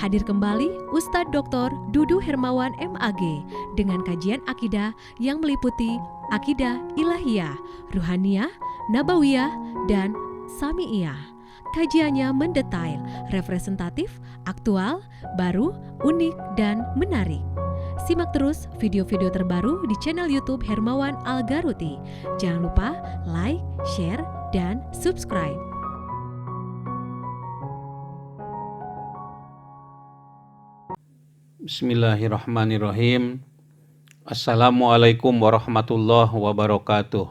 Hadir kembali Ustadz Dr. Dudu Hermawan MAG dengan kajian akidah yang meliputi akidah ilahiyah, ruhaniyah, nabawiyah, dan sami'iyah. Kajiannya mendetail, representatif, aktual, baru, unik, dan menarik. Simak terus video-video terbaru di channel YouTube Hermawan Al-Garuti. Jangan lupa like, share, dan subscribe. Bismillahirrahmanirrahim. Assalamualaikum warahmatullahi wabarakatuh.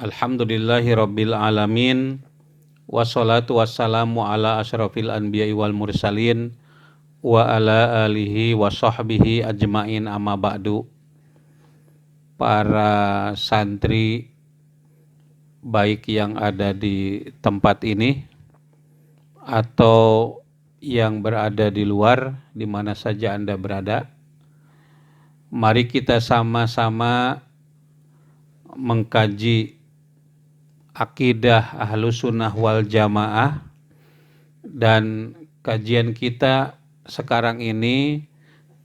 Alhamdulillahirabbil alamin. Wassalatu wassalamu ala asyrafil anbiya'i wal mursalin wa ala alihi wa sahbihi ajmain, amma ba'du. Para santri baik yang ada di tempat ini atau yang berada di luar, di mana saja Anda berada, mari kita sama-sama mengkaji akidah Ahlus Sunnah wal Jamaah. Dan kajian kita sekarang ini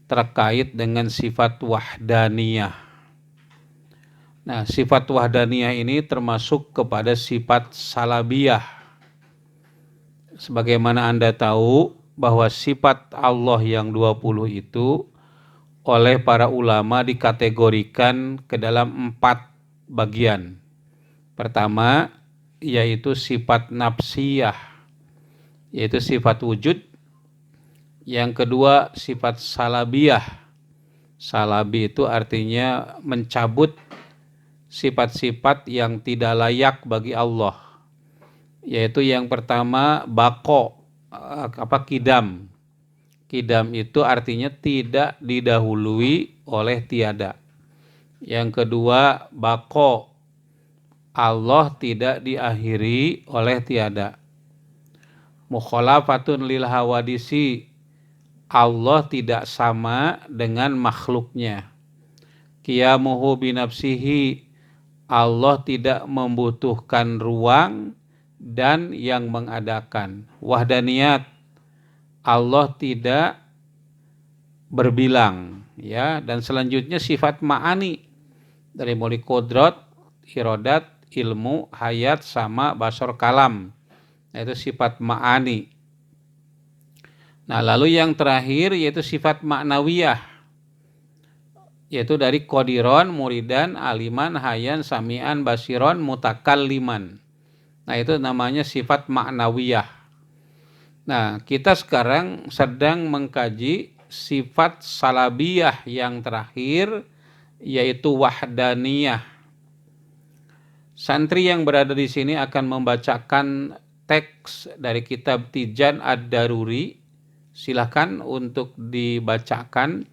terkait dengan sifat wahdaniyah. Nah, sifat wahdaniyah ini termasuk kepada sifat salabiyah. Sebagaimana Anda tahu bahwa sifat Allah yang 20 itu oleh para ulama dikategorikan ke dalam 4 bagian. Pertama, yaitu sifat nafsiyah, yaitu sifat wujud. Yang kedua, sifat salabiyah. Salabi itu artinya mencabut sifat-sifat yang tidak layak bagi Allah. Yaitu yang pertama kidam. Kidam itu artinya tidak didahului oleh tiada. Yang kedua bako, Allah tidak diakhiri oleh tiada. Mukhalafatun lil hawadisi, Allah tidak sama dengan makhluknya. Qiyamuhu binafsihi, Allah tidak membutuhkan ruang dan yang mengadakan. Wahdaniyat, Allah tidak berbilang, ya. Dan selanjutnya sifat ma'ani, dari mulai kodrat, irodat, ilmu, hayat, sama, basar, kalam. Nah, itu sifat ma'ani. Nah, lalu yang terakhir yaitu sifat ma'nawiyah, yaitu dari qadiron, muridan, aliman, hayan, sami'an, basiron, mutakalliman. Nah, itu namanya sifat ma'nawiyah. Nah, kita sekarang sedang mengkaji sifat salabiyah yang terakhir, yaitu wahdaniyah. Santri yang berada di sini akan membacakan teks dari kitab Tijan Ad-Daruri. Silakan untuk dibacakan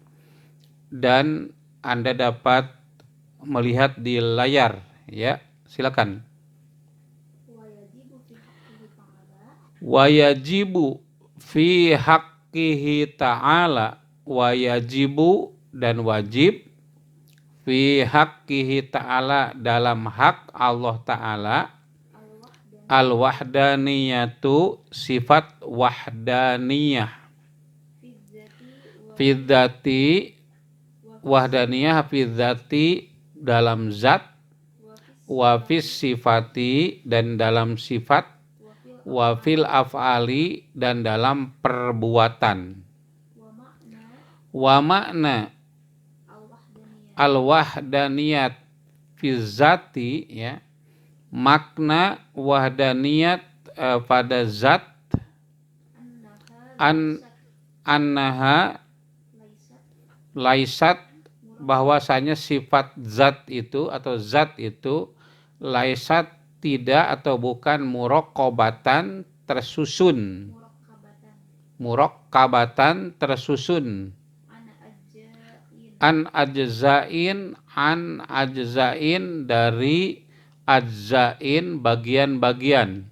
dan Anda dapat melihat di layar, ya. Silakan. Wayajibu fi haqqihi ta'ala, wayajibu dan wajib, fi haqqihi ta'ala dalam hak Allah Ta'ala, al-wahdaniyatu sifat wahdaniyah, fidzati wahdaniyah, fidzati dalam zat, wafis sifati dan dalam sifat, wafil af'ali dan dalam perbuatan. Wa makna al-wahdaniyat fizzati, ya, makna wahdaniyat pada zat, annaha laisat, bahwasanya sifat zat itu atau zat itu laisat tidak atau bukan muraqabatan tersusun, muraqabatan tersusun, an ajzain dari ajzain bagian-bagian,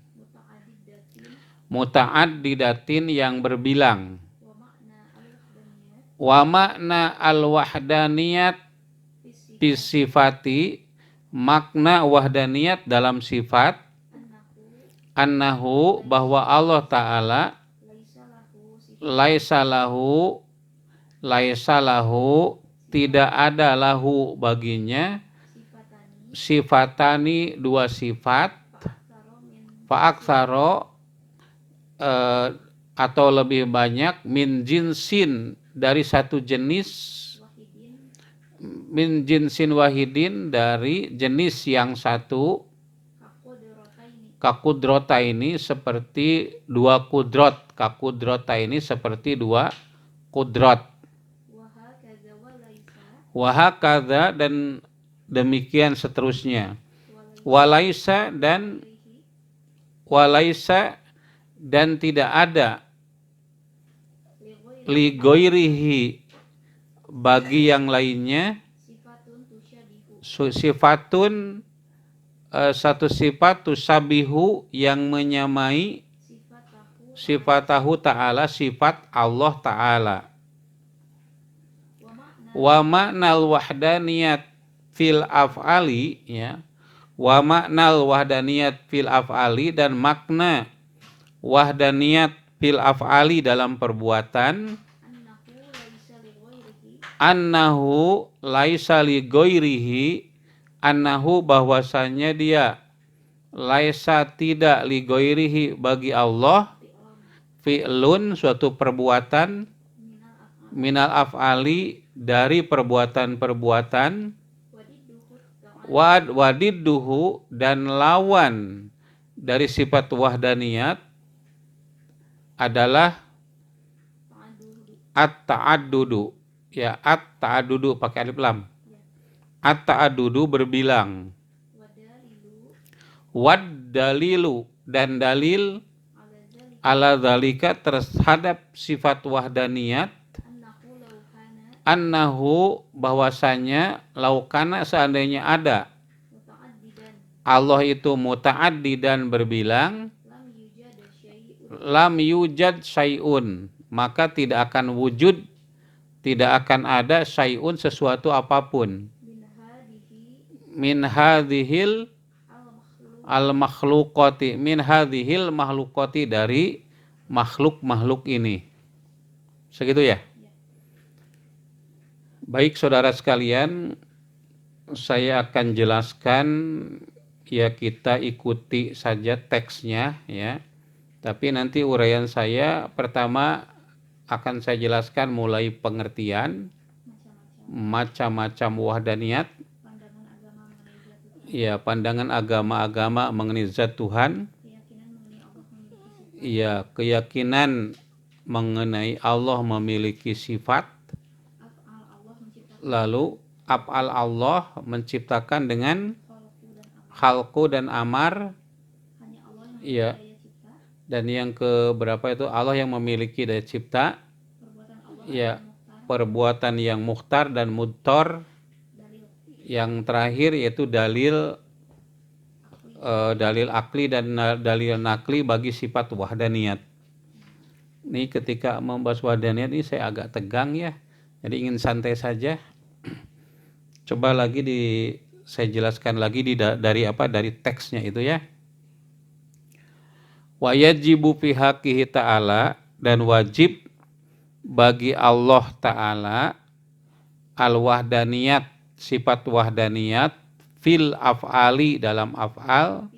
muta'addidatin yang berbilang. Wa makna al-wahdaniyat bisifati, makna wahdaniyat dalam sifat, annahu bahwa Allah Ta'ala laisa lahu tidak ada lahu baginya sifatani dua sifat fa'aksaro atau lebih banyak min jinsin dari satu jenis min jinsin wahidin dari jenis yang satu kakudrota ini seperti dua kudrot kakudrota ini seperti dua kudrot wahakadha dan demikian seterusnya walaisa dan tidak ada li ghairihi bagi yang lainnya sifatun satu sifat tusabihu yang menyamai sifatahu ta'ala sifat Allah ta'ala wa ma'nal wahdaniyat fil af'ali ya wa ma'nal wahdaniyat fil af'ali dan makna wahdaniyat fil af'ali dalam perbuatan annahu laisa li ghairihi annahu bahwasanya dia laisa tidak li ghairihi bagi Allah fi'lun suatu perbuatan minal af'ali dari perbuatan-perbuatan wadidduhu dan lawan dari sifat wahdaniyat adalah at-ta'addudu ya at-ta'addudu pakai alif lam at-ta'addudu berbilang wad dalilu dan dalil ala dzalika terhadap sifat wahdaniyat annahu bahwasanya laukana seandainya ada Allah itu muta'addi dan berbilang lam yujad syai'un maka tidak akan wujud tidak akan ada syai'un sesuatu apapun min hadhil al-makhluqati min hadhil makhluqati dari makhluk-makhluk ini segitu ya. Baik saudara sekalian, saya akan jelaskan ya kita ikuti saja teksnya ya. Tapi nanti uraian saya pertama akan saya jelaskan mulai pengertian macam-macam wahdaniyat ya pandangan agama-agama mengenai zat Tuhan ya keyakinan mengenai Allah memiliki sifat lalu af'al Allah menciptakan dengan khalqu dan amar ya dan yang keberapa itu Allah yang memiliki daya cipta ya perbuatan yang mukhtar dan mudtor yang terakhir yaitu dalil akli dan dalil nakli bagi sifat wahdaniyat. Ini ketika membahas wahdaniyat ini saya agak tegang ya jadi ingin santai saja. Coba lagi saya jelaskan lagi dari teksnya itu ya. Wa yajibu fi haqqihi ta'ala dan wajib bagi Allah Ta'ala al-wahdaniyat sifat wahdaniyat fil af'ali dalam af'al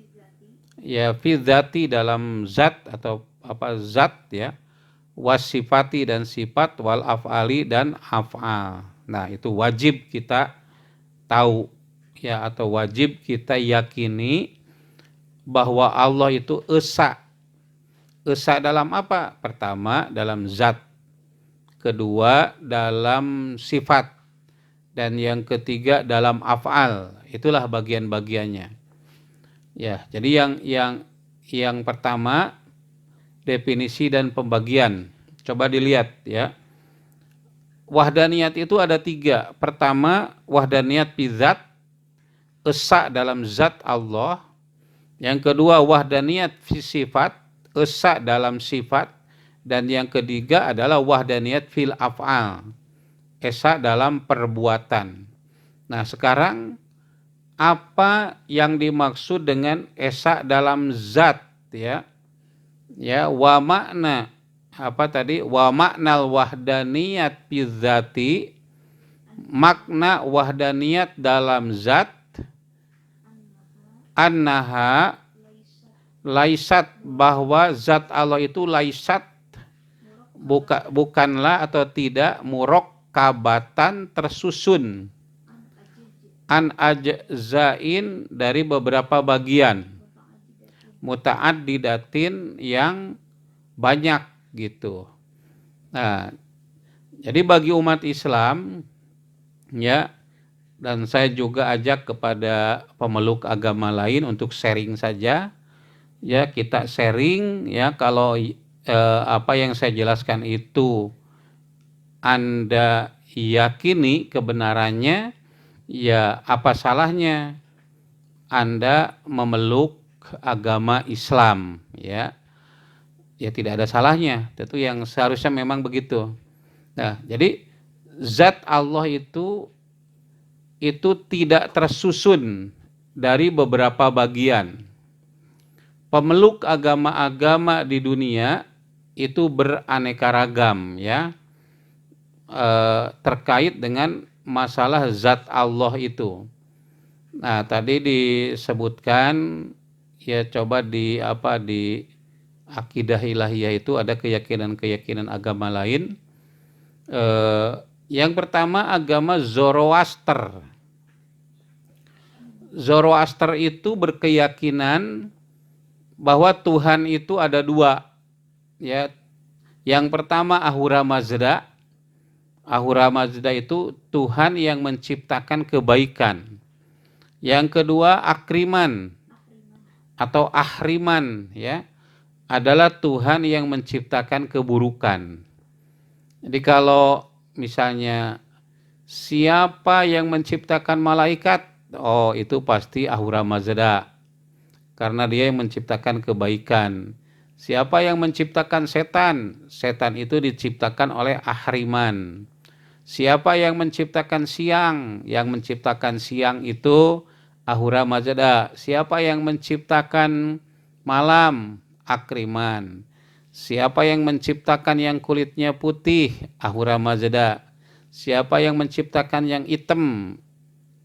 ya fi dzati dalam zat atau zat ya wasifati dan sifat wal af'ali dan af'al. Nah, itu wajib kita tahu ya atau wajib kita yakini bahwa Allah itu esa. Esa dalam apa? Pertama dalam zat, kedua dalam sifat, dan yang ketiga dalam af'al. Itulah bagian-bagiannya. Ya, jadi yang pertama definisi dan pembagian. Coba dilihat ya. Wahdaniyat itu ada 3. Pertama, wahdaniyat fi zat, esa dalam zat Allah. Yang kedua, wahdaniyat fi sifat, esa dalam sifat. Dan yang ketiga adalah wahdaniyat fil af'al, esa dalam perbuatan. Nah, sekarang apa yang dimaksud dengan esa dalam zat ya? Ya, wa makna. apa tadi, wa maknal wahdaniyat bizzati, makna wahdaniyat dalam zat, annaha laisat, bahwa zat Allah itu laisat, bukanlah atau tidak, murokkabatan tersusun, an ajzain dari beberapa bagian, muta'addidatin yang banyak gitu. Nah, jadi bagi umat Islam ya, dan saya juga ajak kepada pemeluk agama lain untuk sharing saja ya, kita sharing ya, kalau apa yang saya jelaskan itu Anda yakini kebenarannya, ya apa salahnya Anda memeluk agama Islam ya. Ya tidak ada salahnya, tentu yang seharusnya memang begitu. Nah, jadi zat Allah itu tidak tersusun dari beberapa bagian. Pemeluk agama-agama di dunia itu beraneka ragam ya, terkait dengan masalah zat Allah itu. Nah, tadi disebutkan ya, coba di akidah ilahiyah itu ada keyakinan-keyakinan agama lain. Yang pertama agama Zoroaster. Zoroaster itu berkeyakinan bahwa Tuhan itu ada dua. Ya, yang pertama Ahura Mazda. Ahura Mazda itu Tuhan yang menciptakan kebaikan. Yang kedua Akriman atau Ahriman ya, adalah Tuhan yang menciptakan keburukan. Jadi kalau misalnya siapa yang menciptakan malaikat, oh itu pasti Ahura Mazda, karena dia yang menciptakan kebaikan. Siapa yang menciptakan setan, setan itu diciptakan oleh Ahriman. Siapa yang menciptakan siang, yang menciptakan siang itu Ahura Mazda. Siapa yang menciptakan malam, Akriman. Siapa yang menciptakan yang kulitnya putih, Ahura Mazda. Siapa yang menciptakan yang hitam,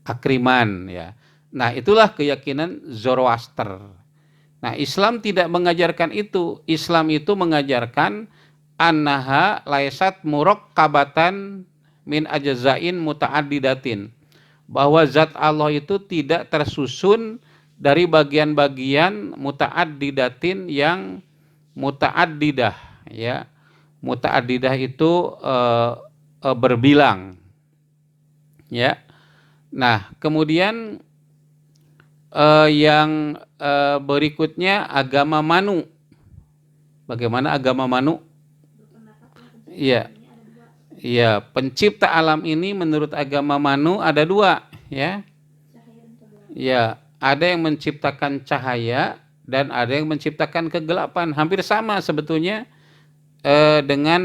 Akriman ya. Nah, itulah keyakinan Zoroaster. Nah, Islam tidak mengajarkan itu. Islam itu mengajarkan annaha laisat murokkabatan min ajzain muta'addidatin, bahwa zat Allah itu tidak tersusun dari bagian-bagian muta'addidatin yang muta'addidah ya. Muta'addidah itu berbilang ya. Nah, kemudian yang berikutnya agama Manu. Bagaimana agama Manu? Iya. Iya, pencipta alam ini menurut agama Manu ada dua ya. Ya, ada yang menciptakan cahaya dan ada yang menciptakan kegelapan. Hampir sama sebetulnya dengan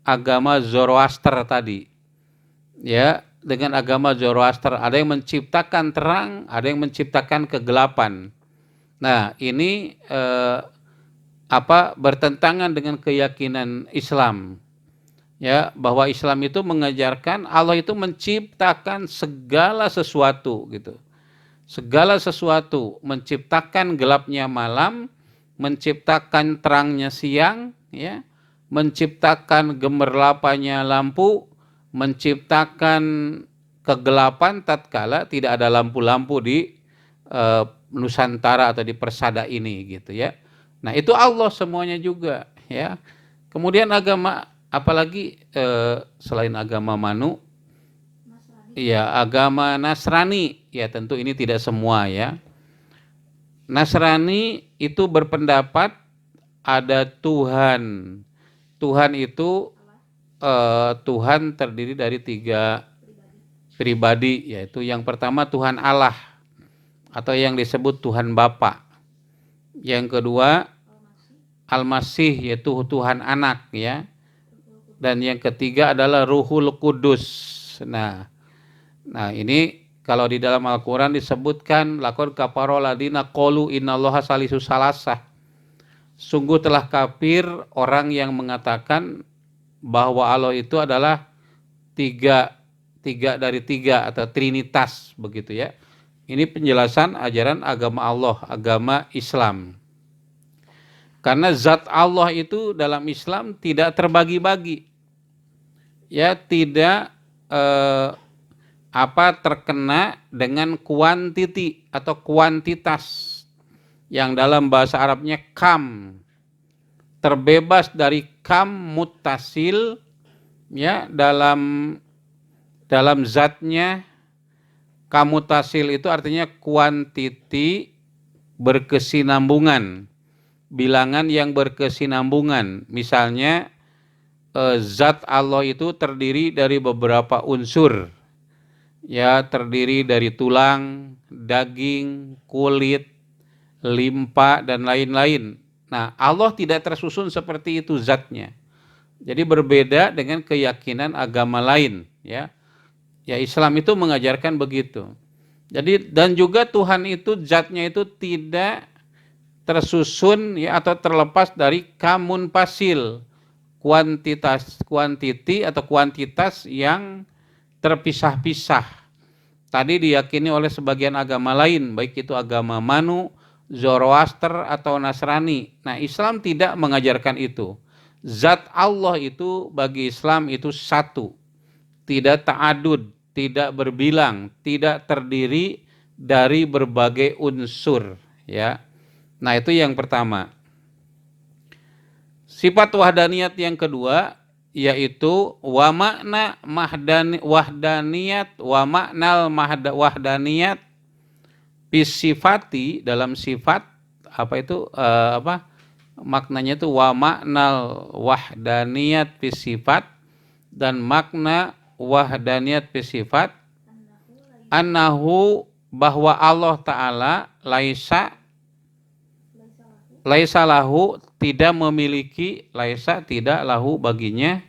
agama Zoroaster tadi. Ya, dengan agama Zoroaster ada yang menciptakan terang, ada yang menciptakan kegelapan. Nah, ini bertentangan dengan keyakinan Islam. Ya, bahwa Islam itu mengajarkan Allah itu menciptakan segala sesuatu gitu. Segala sesuatu, menciptakan gelapnya malam, menciptakan terangnya siang, ya, menciptakan gemerlapanya lampu, menciptakan kegelapan tatkala tidak ada lampu-lampu di Nusantara atau di persada ini gitu ya. Nah, itu Allah semuanya juga ya. Kemudian agama apalagi selain agama Manu, ya agama Nasrani, ya tentu ini tidak semua ya. Nasrani itu berpendapat ada Tuhan. Tuhan itu Tuhan terdiri dari 3 pribadi, yaitu yang pertama Tuhan Allah atau yang disebut Tuhan Bapa. Yang kedua Al-Masih, yaitu Tuhan Anak ya. Dan yang ketiga adalah Ruhul Kudus. Nah ini kalau di dalam Al-Quran disebutkan laqad kafara ladina qalu innallaha salisu salasah. Sungguh telah kafir orang yang mengatakan bahwa Allah itu adalah tiga dari tiga atau trinitas begitu ya. Ini penjelasan ajaran agama Allah, agama Islam. Karena zat Allah itu dalam Islam tidak terbagi-bagi. Ya, tidak terkena dengan kuantiti atau kuantitas yang dalam bahasa Arabnya kam, terbebas dari kam mutasil ya, dalam zatnya. Kam mutasil itu artinya kuantiti berkesinambungan, bilangan yang berkesinambungan. Misalnya zat Allah itu terdiri dari beberapa unsur, ya, terdiri dari tulang, daging, kulit, limpa, dan lain-lain. Nah, Allah tidak tersusun seperti itu zatnya. Jadi berbeda dengan keyakinan agama lain, ya. Ya, Islam itu mengajarkan begitu. Jadi dan juga Tuhan itu zatnya itu tidak tersusun ya atau terlepas dari kamun pasil, kuantiti atau kuantitas yang terpisah-pisah. Tadi diyakini oleh sebagian agama lain, baik itu agama Manu, Zoroaster atau Nasrani. Nah, Islam tidak mengajarkan itu. Zat Allah itu bagi Islam itu satu, tidak ta'adud, tidak berbilang, tidak terdiri dari berbagai unsur, ya. Nah, itu yang pertama. Sifat wahdaniyat yang kedua yaitu wa makna wahdaniyat wa maknal wahdaniyat bisifati, dalam sifat apa itu maknanya itu wa maknal wahdaniyat bisifat, dan makna wahdaniyat bisifat annahu, bahwa Allah Ta'ala laisa lahu, tidak memiliki, laisa tidak lahu baginya,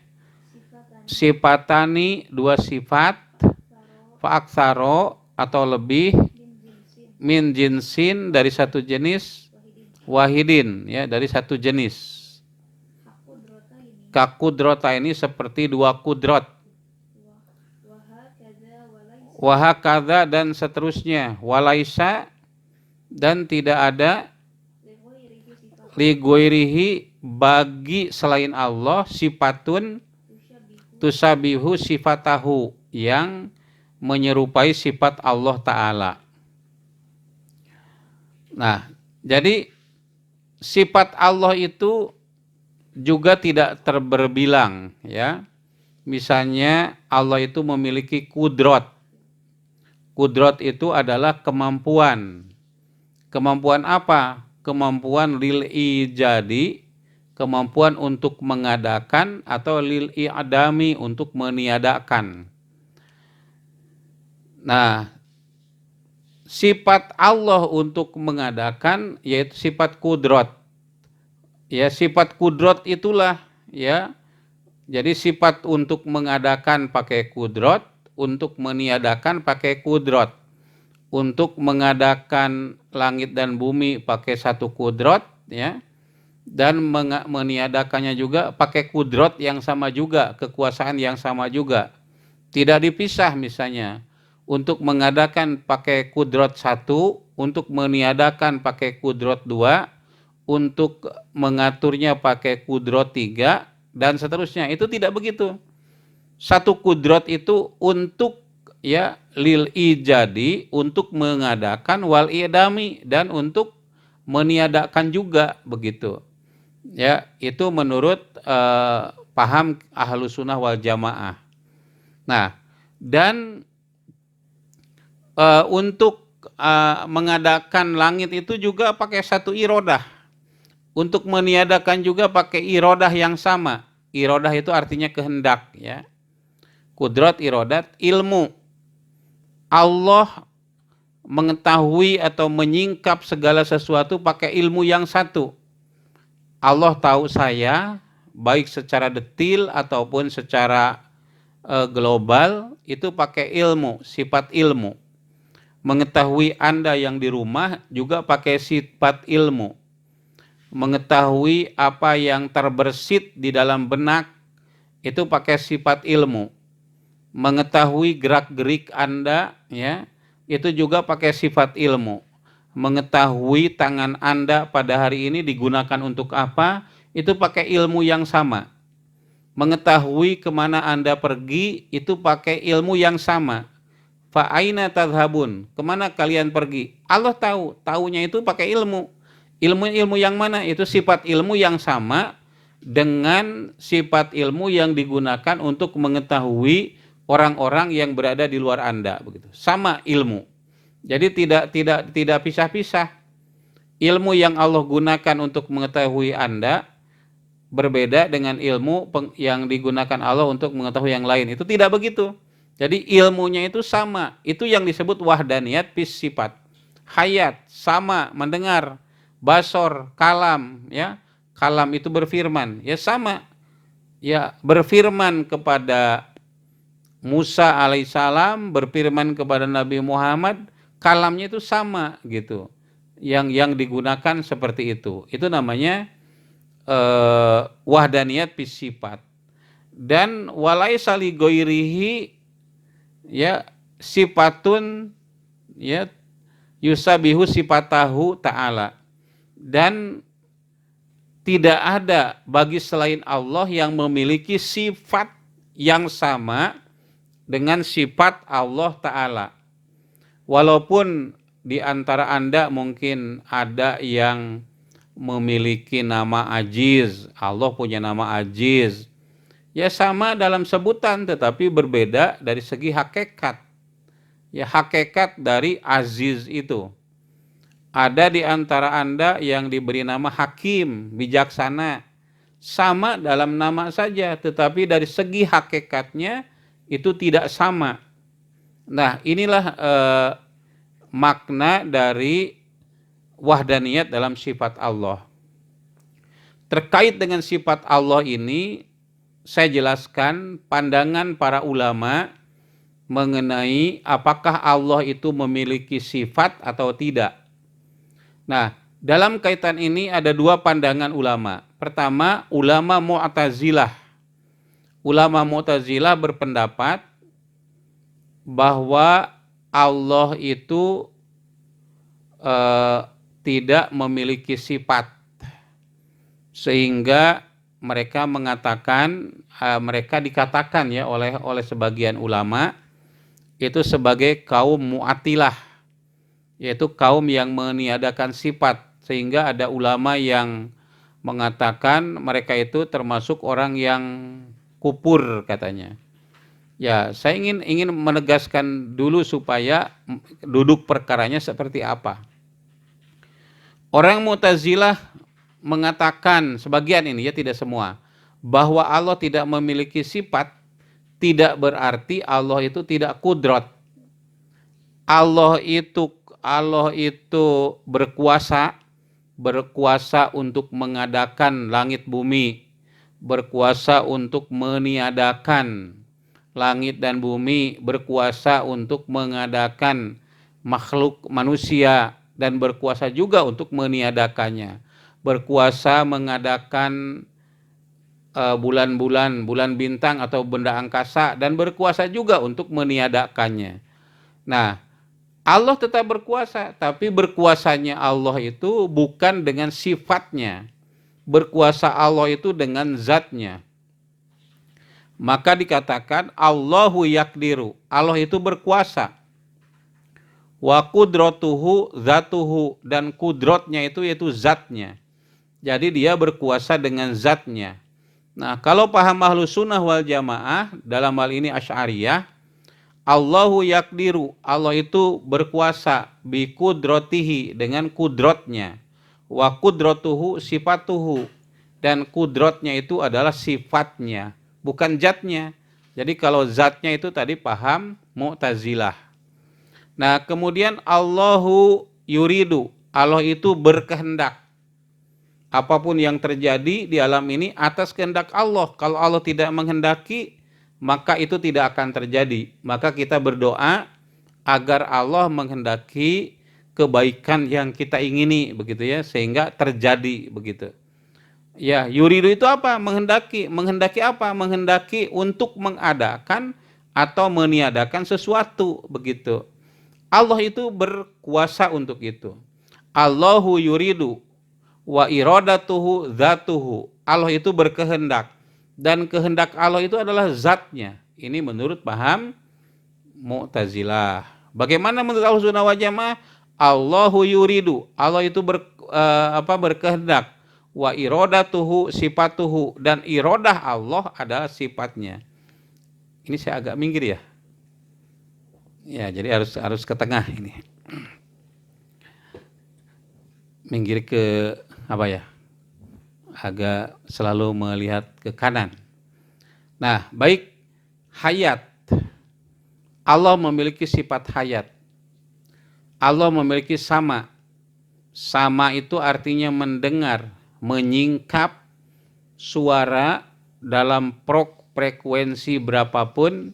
sifatani dua sifat, fa'aksaro atau lebih, min jinsin dari satu jenis, wahidin ya dari satu jenis. Kakudrota ini seperti dua kudrot, wahakadha dan seterusnya, walaisa dan tidak ada, ligoirihi bagi selain Allah, sifatun tusabihu sifatahu yang menyerupai sifat Allah Ta'ala. Nah, jadi sifat Allah itu juga tidak terberbilang ya. Misalnya Allah itu memiliki kudrot. Kudrot itu adalah kemampuan. Kemampuan apa? Kemampuan lil ijadi, kemampuan untuk mengadakan, atau lil i'dami, untuk meniadakan. Nah, sifat Allah untuk mengadakan yaitu sifat kudrot. Ya, sifat kudrot itulah ya. Jadi sifat untuk mengadakan pakai kudrot, untuk meniadakan pakai kudrot, untuk mengadakan langit dan bumi pakai satu kudrot ya, dan meniadakannya juga pakai kudrot yang sama juga, kekuasaan yang sama juga. Tidak dipisah, misalnya untuk mengadakan pakai kudrot satu, untuk meniadakan pakai kudrot dua, untuk mengaturnya pakai kudrot tiga, dan seterusnya. Itu tidak begitu. Satu kudrot itu untuk ya lil ijadi, untuk mengadakan, wal idami, dan untuk meniadakan juga, begitu. Ya, itu menurut paham Ahlus Sunnah wal Jamaah. Nah, dan untuk mengadakan langit itu juga pakai satu irodah. Untuk meniadakan juga pakai irodah yang sama. Irodah itu artinya kehendak ya. Kudrat, irodat, ilmu. Allah mengetahui atau menyingkap segala sesuatu pakai ilmu yang satu. Allah tahu saya, baik secara detil ataupun secara global, itu pakai ilmu, sifat ilmu. Mengetahui Anda yang di rumah juga pakai sifat ilmu. mengetahui apa yang terbersit di dalam benak, itu pakai sifat ilmu. Mengetahui gerak-gerik Anda, ya, itu juga pakai sifat ilmu. Mengetahui tangan Anda pada hari ini digunakan untuk apa, itu pakai ilmu yang sama. Mengetahui kemana Anda pergi, itu pakai ilmu yang sama. Fa aina tadhhabun, kemana kalian pergi? Allah tahu, tahunya itu pakai ilmu. Ilmu yang mana? Itu sifat ilmu yang sama dengan sifat ilmu yang digunakan untuk mengetahui orang-orang yang berada di luar Anda, begitu. Sama ilmu. Jadi tidak pisah-pisah. Ilmu yang Allah gunakan untuk mengetahui Anda berbeda dengan ilmu yang digunakan Allah untuk mengetahui yang lain. Itu tidak begitu. Jadi ilmunya itu sama. Itu yang disebut wahdaniyat fis sifat. Hayat, sama, mendengar. Basor, kalam, ya. Kalam itu berfirman, ya sama. Ya, berfirman kepada Musa alaihissalam, berfirman kepada Nabi Muhammad, kalamnya itu sama gitu. Yang digunakan seperti itu. Itu namanya wahdaniyat fis sifat. Dan walaisa li ghairihi, ya, sifatun, ya, yusabihu sifatahu ta'ala. Dan tidak ada bagi selain Allah yang memiliki sifat yang sama dengan sifat Allah Ta'ala. Walaupun di antara Anda mungkin ada yang memiliki nama Ajiz, Allah punya nama Ajiz, ya sama dalam sebutan tetapi berbeda dari segi hakikat. Ya, hakikat dari Aziz itu. Ada di antara Anda yang diberi nama Hakim, bijaksana, sama dalam nama saja tetapi dari segi hakikatnya itu tidak sama. Nah, inilah makna dari wahdaniyat dalam sifat Allah. Terkait dengan sifat Allah ini, saya jelaskan pandangan para ulama mengenai apakah Allah itu memiliki sifat atau tidak. Nah, dalam kaitan ini ada dua pandangan ulama. Pertama, ulama Mu'tazilah. Ulama Mu'tazilah berpendapat bahwa Allah itu tidak memiliki sifat, sehingga mereka mengatakan, mereka dikatakan ya oleh sebagian ulama itu sebagai kaum Mu'attilah, yaitu kaum yang meniadakan sifat, sehingga ada ulama yang mengatakan mereka itu termasuk orang yang kufur katanya. Ya, saya ingin menegaskan dulu supaya duduk perkaranya seperti apa. Orang Mu'tazilah mengatakan, sebagian ini ya, tidak semua, bahwa Allah tidak memiliki sifat tidak berarti Allah itu tidak kudrat. Allah itu berkuasa untuk mengadakan langit bumi, berkuasa untuk meniadakan langit dan bumi, berkuasa untuk mengadakan makhluk manusia, dan berkuasa juga untuk meniadakannya, berkuasa mengadakan bulan bintang atau benda angkasa, dan berkuasa juga untuk meniadakannya. Nah, Allah tetap berkuasa, tapi berkuasanya Allah itu bukan dengan sifatnya. Berkuasa Allah itu dengan zatnya. Maka dikatakan Allahu yakdiru, Allah itu berkuasa. Wa kudratuhu zatuhu, dan kudratnya itu yaitu zatnya. Jadi dia berkuasa dengan zatnya. Nah, kalau paham Ahlus Sunnah wal Jamaah, dalam hal ini Asy'ariyah, Allahu yakdiru, Allah itu berkuasa, bi kudratihi, dengan kudratnya. Wa kudratuhu sifatuhu, dan kudratnya itu adalah sifatnya, bukan zatnya. Jadi kalau zatnya itu tadi paham Mu'tazilah. Nah, kemudian Allahu yuridu, Allah itu berkehendak. Apapun yang terjadi di alam ini atas kehendak Allah. Kalau Allah tidak menghendaki, maka itu tidak akan terjadi. Maka kita berdoa agar Allah menghendaki kebaikan yang kita ingini begitu ya, sehingga terjadi begitu. Ya, yuridu itu apa? Menghendaki. Menghendaki apa? Menghendaki untuk mengadakan atau meniadakan sesuatu begitu. Allah itu berkuasa untuk itu. Allahu yuridu wa iradatuhu dzatuhu. Allah itu berkehendak dan kehendak Allah itu adalah zatnya. Ini menurut paham Mu'tazilah. Bagaimana menurut Ahlus Sunnah wal Jamaah? Allahu yuridu. Allah itu berkehendak. Wa iradatuhu sifatuhu, dan iradah Allah adalah sifatnya. Ini saya agak minggir ya. Ya, jadi harus ke tengah ini. Minggir ke apa ya? Agak selalu melihat ke kanan. Nah, baik, hayat. Allah memiliki sifat hayat. Allah memiliki sama. Sama itu artinya mendengar, menyingkap suara dalam frekuensi berapapun,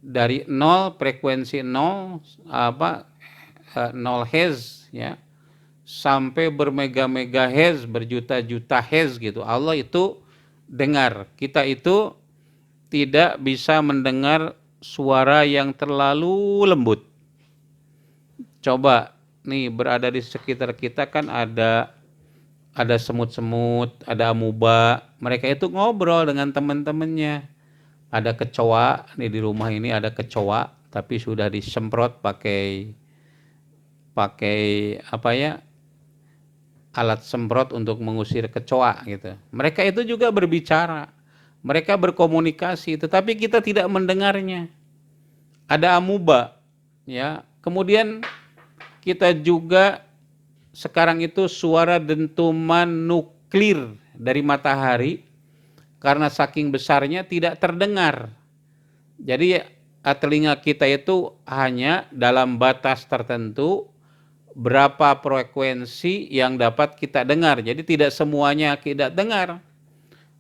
dari 0 frekuensi 0 0 Hz ya, sampai bermega-mega Hz, berjuta-juta Hz gitu. Allah itu dengar. Kita itu tidak bisa mendengar suara yang terlalu lembut. Coba nih, berada di sekitar kita kan ada semut-semut, ada amuba. Mereka itu ngobrol dengan teman-temannya. Ada kecoa nih, di rumah ini ada kecoa, tapi sudah disemprot pakai apa ya, alat semprot untuk mengusir kecoa gitu. Mereka itu juga berbicara, mereka berkomunikasi, tetapi kita tidak mendengarnya. Ada amuba ya. Kemudian kita juga sekarang itu suara dentuman nuklir dari matahari, karena saking besarnya tidak terdengar. Jadi telinga kita itu hanya dalam batas tertentu berapa frekuensi yang dapat kita dengar. Jadi tidak semuanya kita dengar.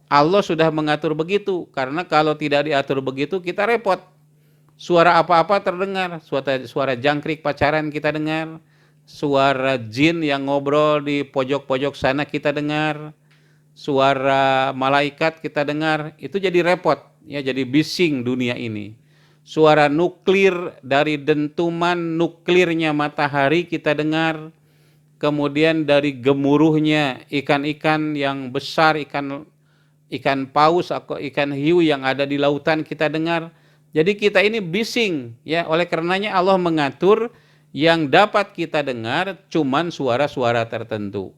Allah sudah mengatur begitu, karena kalau tidak diatur begitu kita repot. Suara apa-apa terdengar, suara jangkrik pacaran kita dengar, suara jin yang ngobrol di pojok-pojok sana kita dengar, suara malaikat kita dengar. Itu jadi repot ya, jadi bising dunia ini. Suara nuklir dari dentuman nuklirnya matahari kita dengar, kemudian dari gemuruhnya ikan-ikan yang besar, ikan paus atau ikan hiu yang ada di lautan kita dengar. Jadi kita ini bising ya, oleh karenanya Allah mengatur yang dapat kita dengar cuman suara-suara tertentu.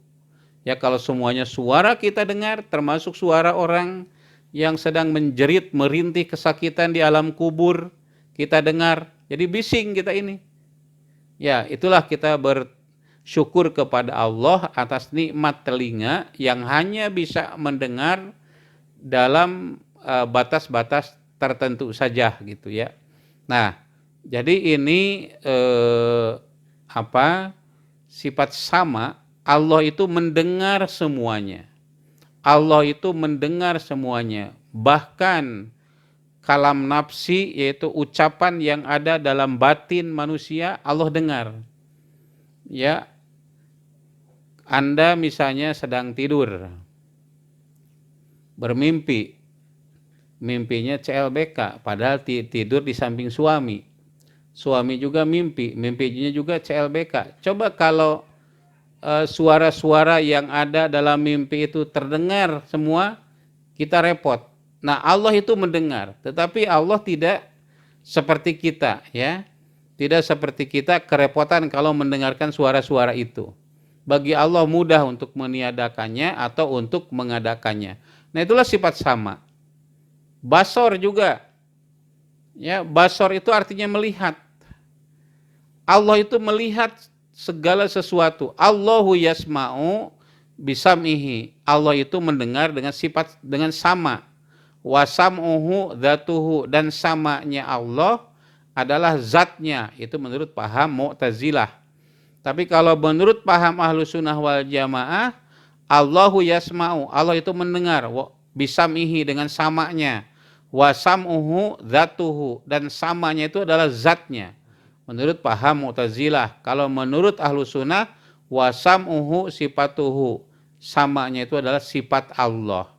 Ya, kalau semuanya suara kita dengar, termasuk suara orang yang sedang menjerit, merintih kesakitan di alam kubur, kita dengar. Jadi bising kita ini. Ya, itulah kita bersyukur kepada Allah atas nikmat telinga yang hanya bisa mendengar dalam batas-batas tertentu saja gitu ya. Nah, jadi ini sifat sama. Allah itu mendengar semuanya. Allah itu mendengar semuanya. Bahkan kalam nafsi, yaitu ucapan yang ada dalam batin manusia, Allah dengar. Ya, Anda misalnya sedang tidur, bermimpi, mimpinya CLBK, padahal tidur di samping suami. Suami juga mimpinya juga CLBK. Coba kalau suara-suara yang ada dalam mimpi itu terdengar semua, kita repot. Nah, Allah itu mendengar, tetapi Allah tidak seperti kita ya. Tidak seperti kita kerepotan kalau mendengarkan suara-suara itu. Bagi Allah mudah untuk meniadakannya atau untuk mengadakannya. Nah, itulah sifat sama. Basor juga. Ya, basor itu artinya melihat. Allah itu melihat segala sesuatu. Allahu yasma'u bisam'ihi. Allah itu mendengar dengan sifat, dengan sama. Wa sam'uhu dzatuhu, dan samanya Allah adalah zatnya. Itu menurut paham Mu'tazilah. Tapi kalau menurut paham Ahlus Sunnah wal Jamaah, Allahu yasma'u, Allah itu mendengar bisam'ihi, dengan samanya. Wa sam'uhu dzatuhu, dan samanya itu adalah zatnya. menurut paham Mu'tazilah. Kalau menurut Ahlu Sunnah, wasam'uhu sifatuhu, samanya itu adalah sifat Allah.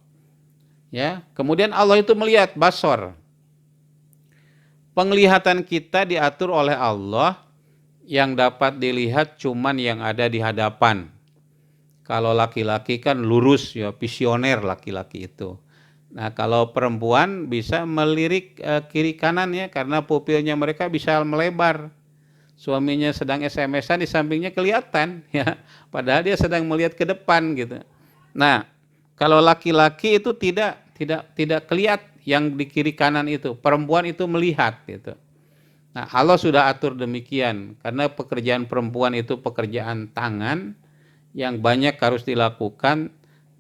Ya, kemudian Allah itu melihat, basor. Penglihatan kita diatur oleh Allah, yang dapat dilihat cuman yang ada di hadapan. Kalau laki-laki kan lurus ya, visioner laki-laki itu. Nah, kalau perempuan bisa melirik kiri kanan ya, karena pupilnya mereka bisa melebar. Suaminya sedang SMS-an, di sampingnya kelihatan ya, padahal dia sedang melihat ke depan gitu. Nah, kalau laki-laki itu tidak kelihatan yang di kiri kanan itu, perempuan itu melihat gitu. Nah, Allah sudah atur demikian karena pekerjaan perempuan itu pekerjaan tangan yang banyak harus dilakukan,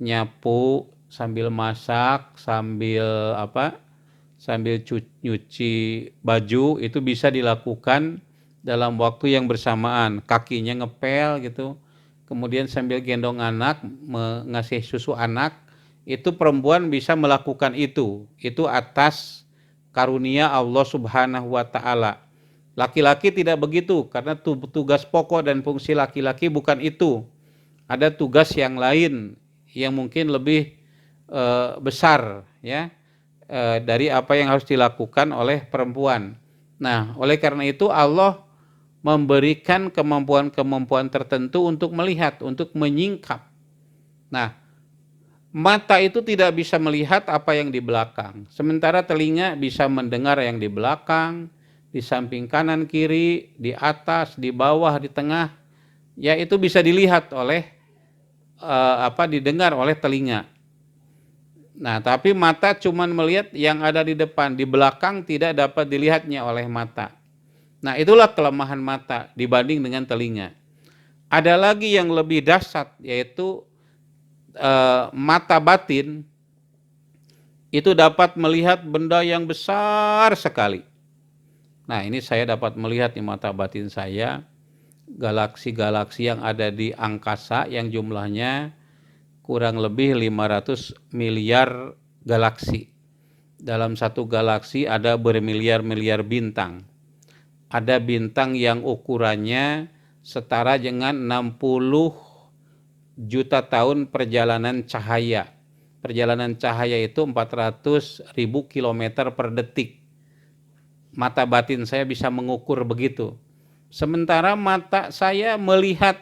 nyapu sambil masak, sambil nyuci baju, itu bisa dilakukan dalam waktu yang bersamaan. Kakinya ngepel gitu, kemudian sambil gendong anak, ngasih susu anak, itu perempuan bisa melakukan itu atas karunia Allah Subhanahu wa Ta'ala. Laki-laki tidak begitu, karena tugas pokok dan fungsi laki-laki bukan itu. Ada tugas yang lain yang mungkin lebih besar ya, dari apa yang harus dilakukan oleh perempuan. Nah, oleh karena itu Allah memberikan kemampuan-kemampuan tertentu untuk melihat, untuk menyingkap. Nah, mata itu tidak bisa melihat apa yang di belakang, sementara telinga bisa mendengar yang di belakang, di samping kanan kiri, di atas, di bawah, di tengah, ya itu bisa dilihat oleh didengar oleh telinga. Nah, tapi mata cuman melihat yang ada di depan, di belakang tidak dapat dilihatnya oleh mata. Nah, itulah kelemahan mata dibanding dengan telinga. Ada lagi yang lebih dahsyat, yaitu mata batin itu dapat melihat benda yang besar sekali. Nah, ini saya dapat melihat di mata batin saya galaksi-galaksi yang ada di angkasa yang jumlahnya kurang lebih 500 miliar galaksi. Dalam satu galaksi ada bermiliar-miliar bintang. Ada bintang yang ukurannya setara dengan 60 juta tahun perjalanan cahaya. Perjalanan cahaya itu 400.000 kilometer per detik. Mata batin saya bisa mengukur begitu. Sementara mata saya melihat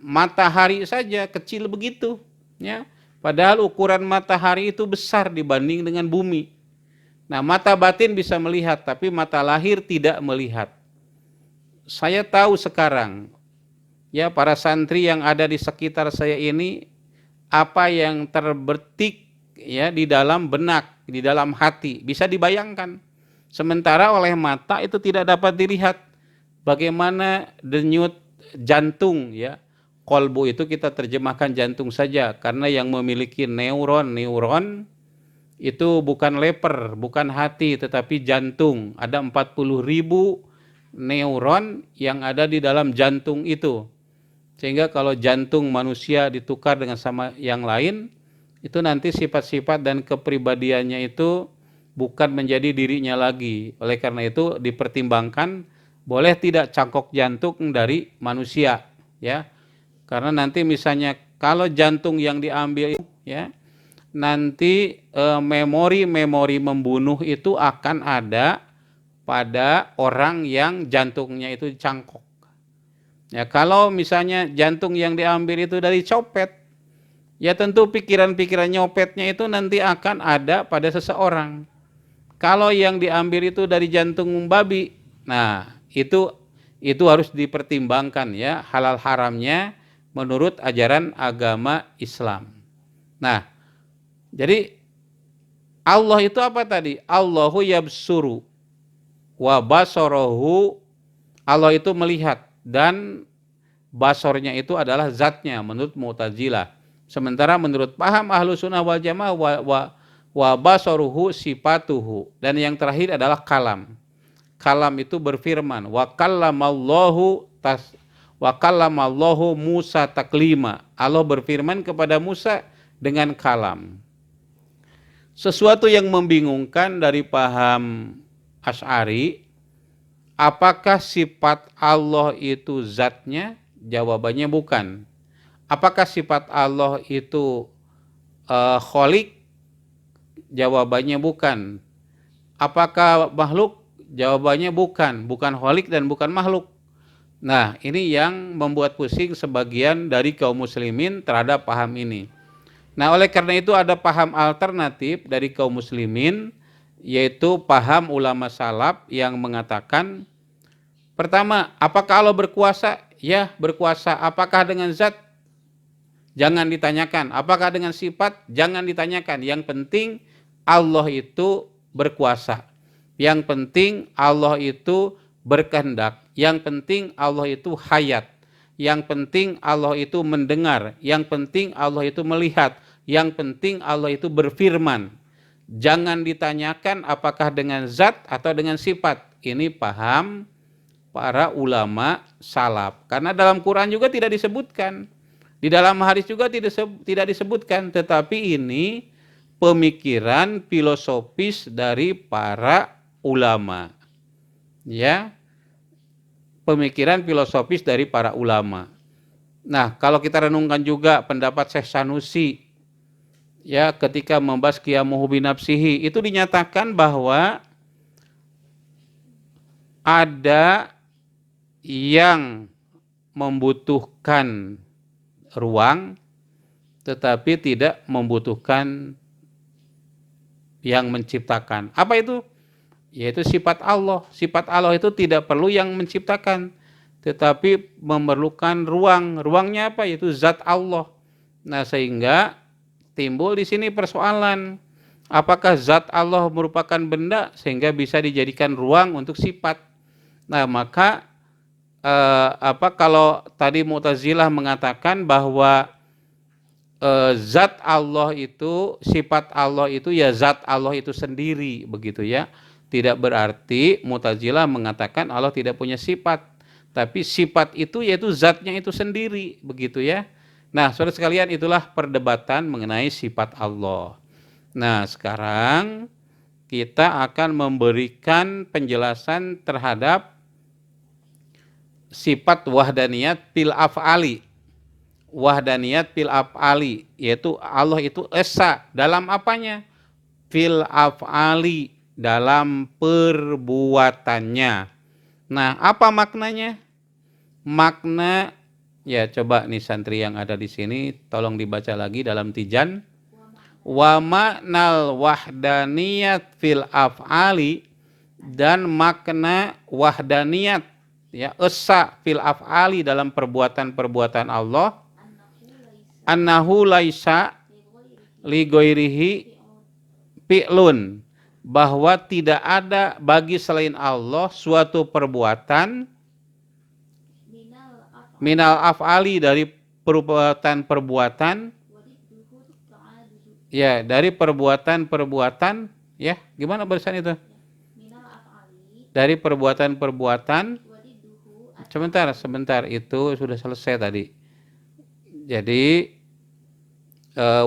matahari saja kecil begitu, ya. Padahal ukuran matahari itu besar dibanding dengan bumi. Nah, mata batin bisa melihat, tapi mata lahir tidak melihat. Saya tahu sekarang, ya, para santri yang ada di sekitar saya ini, apa yang terbetik ya di dalam benak, di dalam hati, bisa dibayangkan. Sementara oleh mata itu tidak dapat dilihat. Bagaimana denyut jantung ya. Kolbu itu kita terjemahkan jantung saja, karena yang memiliki neuron itu bukan leper, bukan hati, tetapi jantung. Ada 40.000 neuron yang ada di dalam jantung itu. Sehingga kalau jantung manusia ditukar dengan sama yang lain, itu nanti sifat-sifat dan kepribadiannya itu bukan menjadi dirinya lagi. Oleh karena itu dipertimbangkan boleh tidak cangkok jantung dari manusia, ya. Karena nanti misalnya kalau jantung yang diambil ya, nanti memori membunuh itu akan ada pada orang yang jantungnya itu cangkok. Ya, kalau misalnya jantung yang diambil itu dari copet, ya tentu pikiran-pikiran nyopetnya itu nanti akan ada pada seseorang. Kalau yang diambil itu dari jantung babi, nah itu harus dipertimbangkan ya, halal haramnya menurut ajaran agama Islam. Nah, jadi Allah itu apa tadi? Allahu yabsuru wa basarahu, Allah itu melihat dan basornya itu adalah zatnya menurut Mu'tazilah. Sementara menurut paham Ahlu Sunnah wal Jamaah wa basaruhu sifatuhu, dan yang terakhir adalah kalam. Kalam itu berfirman, wa kallamallahu Musa taklima. Allah berfirman kepada Musa dengan kalam. Sesuatu yang membingungkan dari paham Asy'ari, Apakah sifat Allah itu zatnya? Jawabannya bukan. Apakah sifat Allah itu kholik? Jawabannya bukan. Apakah makhluk? Jawabannya bukan. Bukan kholik dan bukan makhluk. Nah, ini yang membuat pusing sebagian dari kaum muslimin terhadap paham ini. Nah, oleh karena itu ada paham alternatif dari kaum muslimin, yaitu paham ulama salaf yang mengatakan, pertama, apakah Allah berkuasa? Ya, berkuasa. Apakah dengan zat? Jangan ditanyakan. Apakah dengan sifat? Jangan ditanyakan. Yang penting Allah itu berkuasa. Yang penting Allah itu berkehendak. Yang penting Allah itu hayat. Yang penting Allah itu mendengar. Yang penting Allah itu melihat. Yang penting Allah itu berfirman. Jangan ditanyakan apakah dengan zat atau dengan sifat. Ini paham para ulama salaf. Karena dalam Quran juga tidak disebutkan. Di dalam hadis juga tidak disebutkan. Tetapi ini pemikiran filosofis dari para ulama. Ya, pemikiran filosofis dari para ulama. Nah, kalau kita renungkan juga pendapat Syekh Sanusi, ya, ketika membahas qiyamuhu binafsihi, itu dinyatakan bahwa ada yang membutuhkan ruang tetapi tidak membutuhkan yang menciptakan. Apa itu? Yaitu sifat Allah. Sifat Allah itu tidak perlu yang menciptakan, tetapi memerlukan ruang. Ruangnya apa? Yaitu zat Allah. Nah, sehingga timbul di sini persoalan, apakah zat Allah merupakan benda sehingga bisa dijadikan ruang untuk sifat? Nah, maka kalau tadi Mu'tazilah mengatakan bahwa zat Allah itu, sifat Allah itu ya zat Allah itu sendiri, begitu ya. Tidak berarti Mu'tazilah mengatakan Allah tidak punya sifat, tapi sifat itu yaitu zatnya itu sendiri, begitu ya. Nah, saudara sekalian, itulah perdebatan mengenai sifat Allah. Nah, sekarang kita akan memberikan penjelasan terhadap sifat wahdaniyat fil af'ali. Wahdaniyat fil af'ali, yaitu Allah itu esa dalam apanya? Fil af'ali, dalam perbuatannya. Nah, apa maknanya? Makna, ya coba nih santri yang ada di sini tolong dibaca lagi dalam tijan. Wa maknal wahdaniyat fil af'ali, dan makna wahdaniyat, ya, esa fil af'ali, dalam perbuatan-perbuatan Allah, annahu laisa li ghairihi fi'lun, bahwa tidak ada bagi selain Allah suatu perbuatan, minal af'ali, dari perbuatan-perbuatan, ya, dari perbuatan-perbuatan, ya, gimana barisan itu? Dari perbuatan-perbuatan, sebentar, itu sudah selesai tadi. Jadi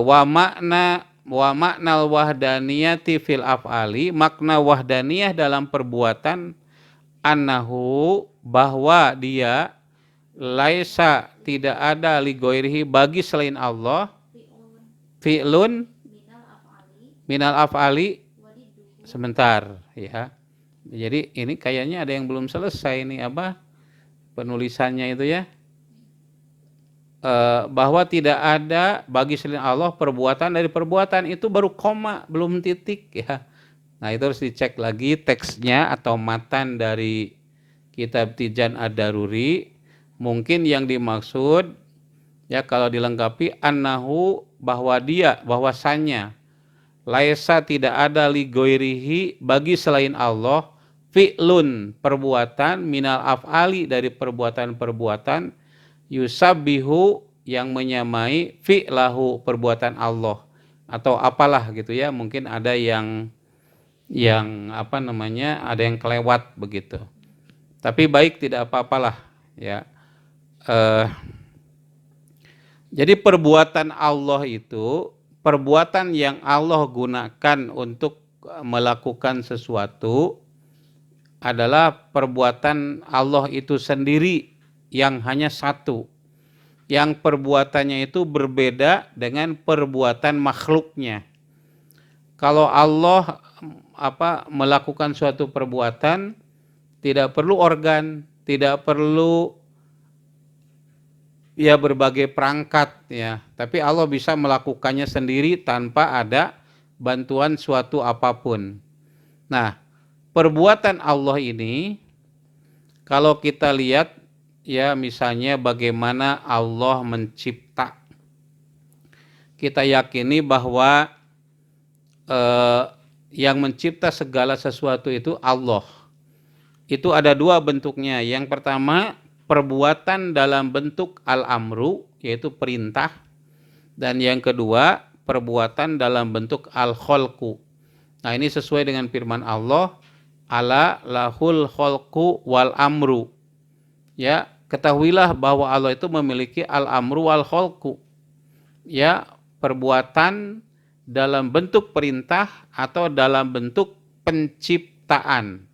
wa maknal wahdaniyati fil af'ali, makna wahdaniyah dalam perbuatan, annahu, bahwa dia, laisa, tidak ada, li ghairihi, bagi selain Allah, fi'lun minal af'ali, sebentar ya. Jadi ini kayaknya ada yang belum selesai ini, apa penulisannya itu ya. Bahwa tidak ada bagi selain Allah perbuatan dari perbuatan, itu baru koma, belum titik ya. Nah, itu harus dicek lagi teksnya atau matan dari kitab Tijan Ad-Daruri. Mungkin yang dimaksud, ya, kalau dilengkapi, annahu, bahwa dia, bahwasannya, laisa, tidak ada, li ghairihi, bagi selain Allah, fi'lun, perbuatan, minal af'ali, dari perbuatan-perbuatan, yusabbihu, yang menyamai fi'lahu, perbuatan Allah, atau apalah gitu ya. Mungkin ada yang apa namanya, ada yang kelewat begitu. Tapi baik, tidak apa-apalah ya. Jadi perbuatan Allah itu perbuatan yang Allah gunakan untuk melakukan sesuatu, adalah perbuatan Allah itu sendiri yang hanya satu. Yang perbuatannya itu berbeda dengan perbuatan makhluknya. Kalau Allah melakukan suatu perbuatan, tidak perlu organ, tidak perlu berbagai perangkat ya, tapi Allah bisa melakukannya sendiri tanpa ada bantuan suatu apapun. Nah, perbuatan Allah ini kalau kita lihat ya, misalnya bagaimana Allah mencipta. Kita yakini bahwa yang mencipta segala sesuatu itu Allah. Itu ada dua bentuknya. Yang pertama, perbuatan dalam bentuk al-amru, yaitu perintah. Dan yang kedua, perbuatan dalam bentuk al-kholqu. Nah, ini sesuai dengan firman Allah, ala lahul kholqu wal amru. Ya, ketahuilah bahwa Allah itu memiliki al-amru wal kholqu. Ya, perbuatan dalam bentuk perintah atau dalam bentuk penciptaan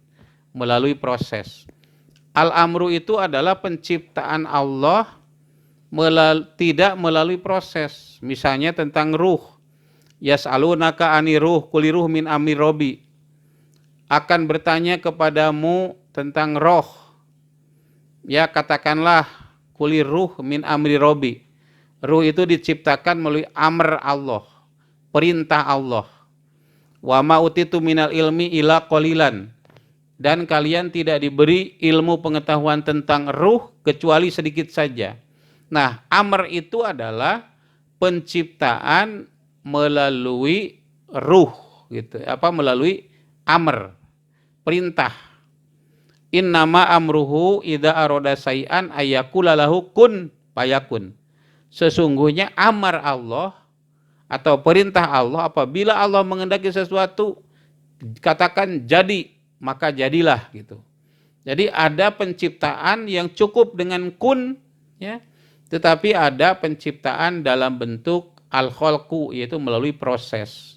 melalui proses. Al-amru itu adalah penciptaan Allah tidak melalui proses. Misalnya tentang ruh. Yas'alunaka ani ruh, quli ruh min amri rabbi. Akan bertanya kepadamu tentang roh. Ya, katakanlah quli ruh min amri rabbi. Ruh itu diciptakan melalui amr Allah, perintah Allah. Wa ma utitu minal ilmi ila qalilan. Dan kalian tidak diberi ilmu pengetahuan tentang ruh kecuali sedikit saja. Nah, amr itu adalah penciptaan melalui ruh gitu. Melalui amr, perintah. Innama amruhu idza arada syai'an ayyakula lahu kun fayakun. Sesungguhnya amar Allah atau perintah Allah, apabila Allah menghendaki sesuatu, katakan jadi, maka jadilah gitu. Jadi ada penciptaan yang cukup dengan kun ya, tetapi ada penciptaan dalam bentuk al-kholqu, yaitu melalui proses.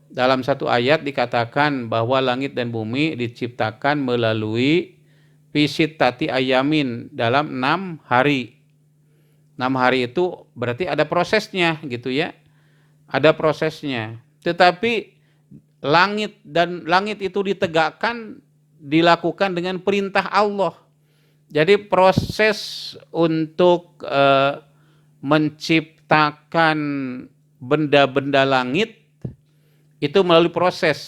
Dalam satu ayat dikatakan bahwa langit dan bumi diciptakan melalui fisittati ayamin, dalam 6 hari. 6 hari itu berarti ada prosesnya gitu ya. Ada prosesnya. Tetapi langit itu ditegakkan, dilakukan dengan perintah Allah. Jadi proses untuk menciptakan benda-benda langit itu melalui proses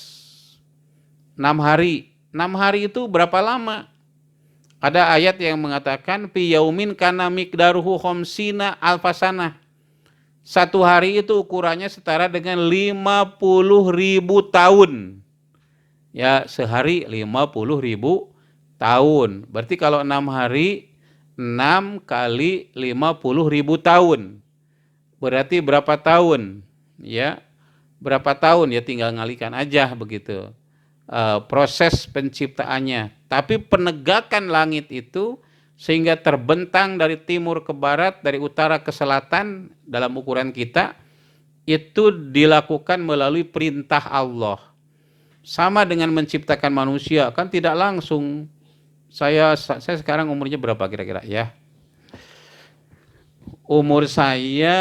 6 hari. 6 hari itu berapa lama? Ada ayat yang mengatakan fi yaumin kana miqdaruhu khamsina alfasana. Satu hari itu ukurannya setara dengan 50.000 tahun. Ya, sehari 50.000 tahun. Berarti kalau 6 hari 6 kali 50.000 tahun. Berarti berapa tahun? Ya, berapa tahun ya, tinggal ngalikan aja begitu. Proses penciptaannya. Tapi penegakan langit itu sehingga terbentang dari timur ke barat, dari utara ke selatan dalam ukuran kita, itu dilakukan melalui perintah Allah. Sama dengan menciptakan manusia, kan tidak langsung. Saya sekarang umurnya berapa kira-kira ya? Umur saya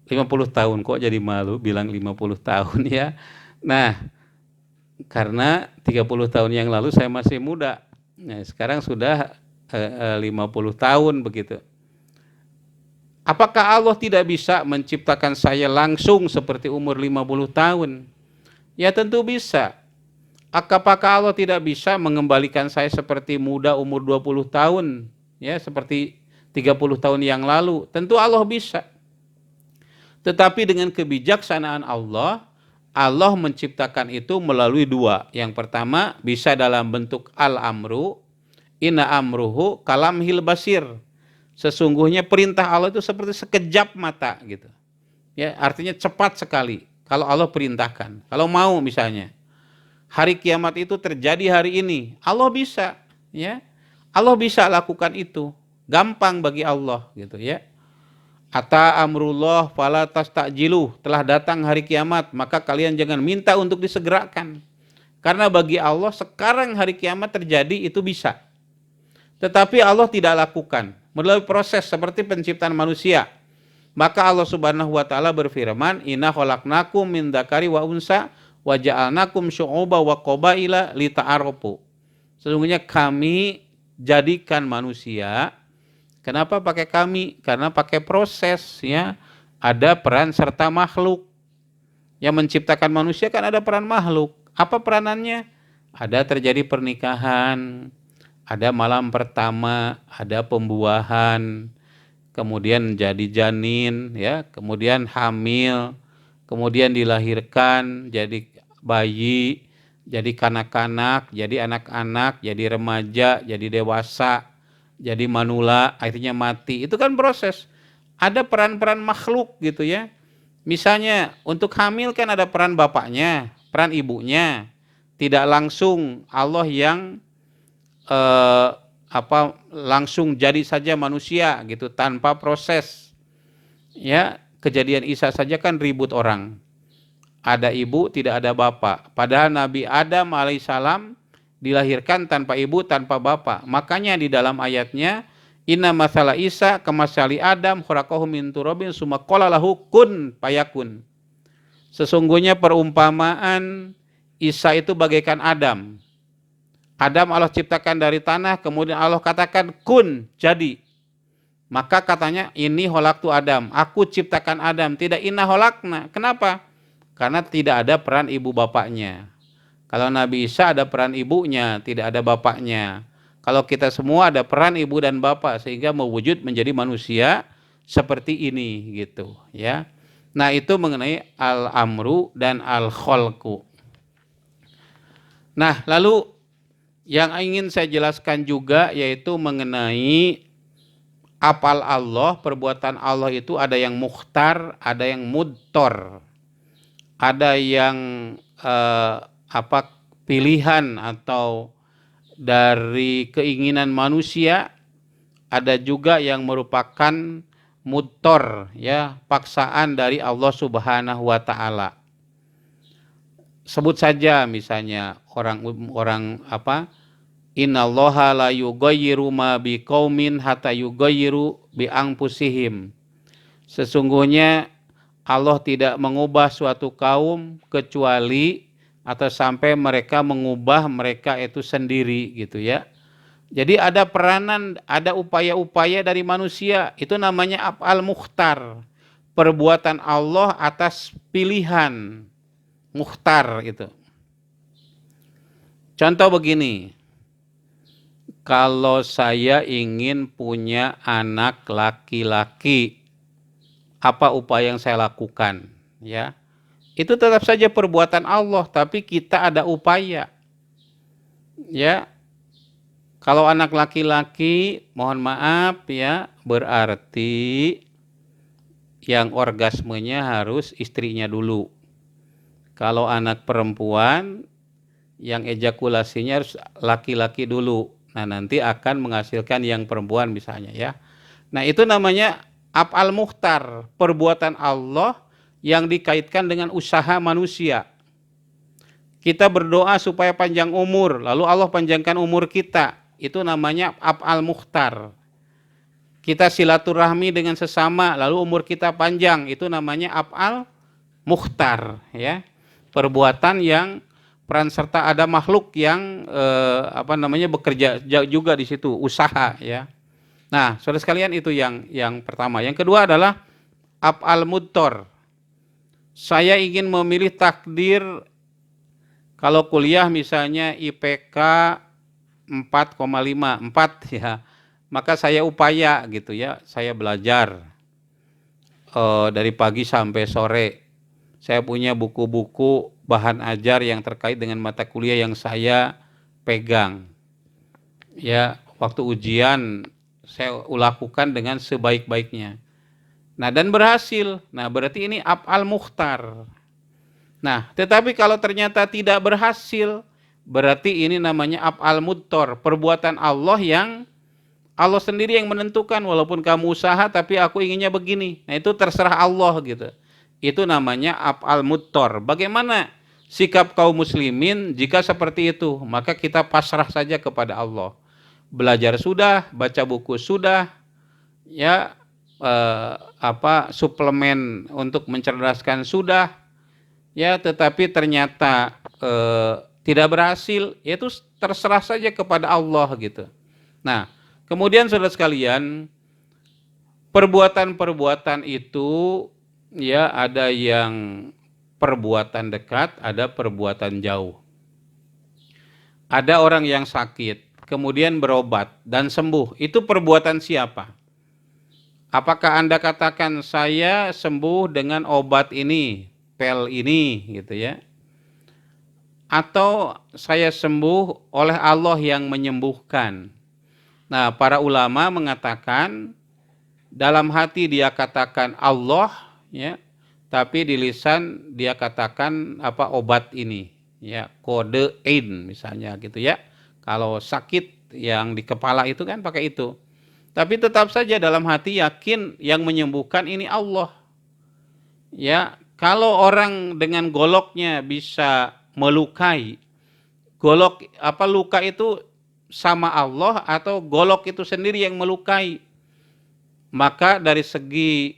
50 tahun, kok jadi malu bilang 50 tahun ya. Nah, karena 30 tahun yang lalu saya masih muda. Nah, sekarang sudah 50 tahun begitu. Apakah Allah tidak bisa menciptakan saya langsung seperti umur 50 tahun? Ya tentu bisa. Apakah Allah tidak bisa mengembalikan saya seperti muda umur 20 tahun? Ya, seperti 30 tahun yang lalu? Tentu Allah bisa. Tetapi dengan kebijaksanaan Allah menciptakan itu melalui dua. Yang pertama bisa dalam bentuk al-amru, inna amruhu kalamhil basir. Sesungguhnya perintah Allah itu seperti sekejap mata gitu. Ya, artinya cepat sekali kalau Allah perintahkan. Kalau mau misalnya hari kiamat itu terjadi hari ini, Allah bisa ya. Allah bisa lakukan itu. Gampang bagi Allah gitu ya. Ata amrullah fala tastajiluh, telah datang hari kiamat, maka kalian jangan minta untuk disegerakan. Karena bagi Allah sekarang hari kiamat terjadi itu bisa. Tetapi Allah tidak lakukan melalui proses seperti penciptaan manusia. Maka Allah Subhanahu wa taala berfirman, "Inna khalaqnakum min dzakari wa unsa wa ja'alnakum syu'uban wa qabaila lita'arafu." Sesungguhnya kami jadikan manusia. Kenapa pakai kami? Karena pakai proses ya. Ada peran serta makhluk. Yang menciptakan manusia kan ada peran makhluk. Apa peranannya? Ada terjadi pernikahan, ada malam pertama, ada pembuahan, kemudian jadi janin ya, kemudian hamil, kemudian dilahirkan jadi bayi, jadi kanak-kanak, jadi anak-anak, jadi remaja, jadi dewasa, jadi manula, akhirnya mati. Itu kan proses. Ada peran-peran makhluk gitu ya. Misalnya untuk hamil kan ada peran bapaknya, peran ibunya. Tidak langsung Allah yang langsung jadi saja manusia gitu tanpa proses. Ya, kejadian Isa saja kan ribut orang. Ada ibu, tidak ada bapak. Padahal Nabi Adam alaihissalam dilahirkan tanpa ibu, tanpa bapak. Makanya di dalam ayatnya, inna masala Isa kamasali Adam khalaqahu min turabin summa qala lahu kun fayakun. Sesungguhnya perumpamaan Isa itu bagaikan Adam. Adam Allah ciptakan dari tanah, kemudian Allah katakan kun, jadi. Maka katanya ini khalaqtu Adam, aku ciptakan Adam, tidak inna khalaqna. Kenapa? Karena tidak ada peran ibu bapaknya. Kalau Nabi Isa ada peran ibunya, tidak ada bapaknya. Kalau kita semua ada peran ibu dan bapak sehingga mewujud menjadi manusia seperti ini gitu ya. Nah, itu mengenai al-amru dan al-khalqu. Nah, lalu yang ingin saya jelaskan juga yaitu mengenai af'al Allah, perbuatan Allah itu ada yang mukhtar, ada yang mudtor. Ada yang pilihan atau dari keinginan manusia, ada juga yang merupakan mudtor ya, paksaan dari Allah Subhanahu wa taala. Sebut saja misalnya orang innallaha la yughayyiru ma biqaumin hatta yughayyiru bi anfusihim. Sesungguhnya Allah tidak mengubah suatu kaum kecuali atau sampai mereka mengubah mereka itu sendiri gitu ya. Jadi ada peranan, ada upaya-upaya dari manusia, itu namanya af'al mukhtar. Perbuatan Allah atas pilihan mukhtar itu. Contoh begini, kalau saya ingin punya anak laki-laki, apa upaya yang saya lakukan? Ya, itu tetap saja perbuatan Allah, tapi kita ada upaya. Ya, kalau anak laki-laki, mohon maaf ya, berarti yang orgasmenya harus istrinya dulu. Kalau anak perempuan, yang ejakulasinya harus laki-laki dulu. Nah, nanti akan menghasilkan yang perempuan misalnya ya. Nah, itu namanya af'al mukhtar, perbuatan Allah yang dikaitkan dengan usaha manusia. Kita berdoa supaya panjang umur, lalu Allah panjangkan umur kita. Itu namanya af'al mukhtar. Kita silaturahmi dengan sesama, lalu umur kita panjang, itu namanya af'al mukhtar ya. Perbuatan yang peran serta ada makhluk yang bekerja juga di situ, usaha ya. Nah, saudara sekalian, itu yang pertama. Yang kedua adalah af'al mudtor. Saya ingin memilih takdir, kalau kuliah misalnya IPK 4,5 ya, maka saya upaya gitu ya, saya belajar dari pagi sampai sore. Saya punya buku-buku bahan ajar yang terkait dengan mata kuliah yang saya pegang. Ya, waktu ujian saya lakukan dengan sebaik-baiknya. Nah, dan berhasil. Nah, berarti ini af'al mukhtar. Nah, tetapi kalau ternyata tidak berhasil, berarti ini namanya af'al mudtor, perbuatan Allah yang Allah sendiri yang menentukan, walaupun kamu usaha tapi aku inginnya begini. Nah, itu terserah Allah gitu. Itu namanya af'al mudtor. Bagaimana sikap kaum muslimin jika seperti itu, maka kita pasrah saja kepada Allah. Belajar sudah, baca buku sudah, ya suplemen untuk mencerdaskan sudah, ya tetapi ternyata tidak berhasil, yaitu terserah saja kepada Allah gitu. Nah, kemudian saudara sekalian, perbuatan-perbuatan itu ya ada yang perbuatan dekat, ada perbuatan jauh. Ada orang yang sakit, kemudian berobat dan sembuh. Itu perbuatan siapa? Apakah Anda katakan saya sembuh dengan obat ini, pel ini gitu ya? Atau saya sembuh oleh Allah yang menyembuhkan? Nah, para ulama mengatakan dalam hati dia katakan Allah ya, tapi di lisan dia katakan obat ini ya, kodein misalnya gitu ya. Kalau sakit yang di kepala itu kan pakai itu. Tapi tetap saja dalam hati yakin yang menyembuhkan ini Allah. Ya, kalau orang dengan goloknya bisa melukai, luka itu sama Allah atau golok itu sendiri yang melukai, maka dari segi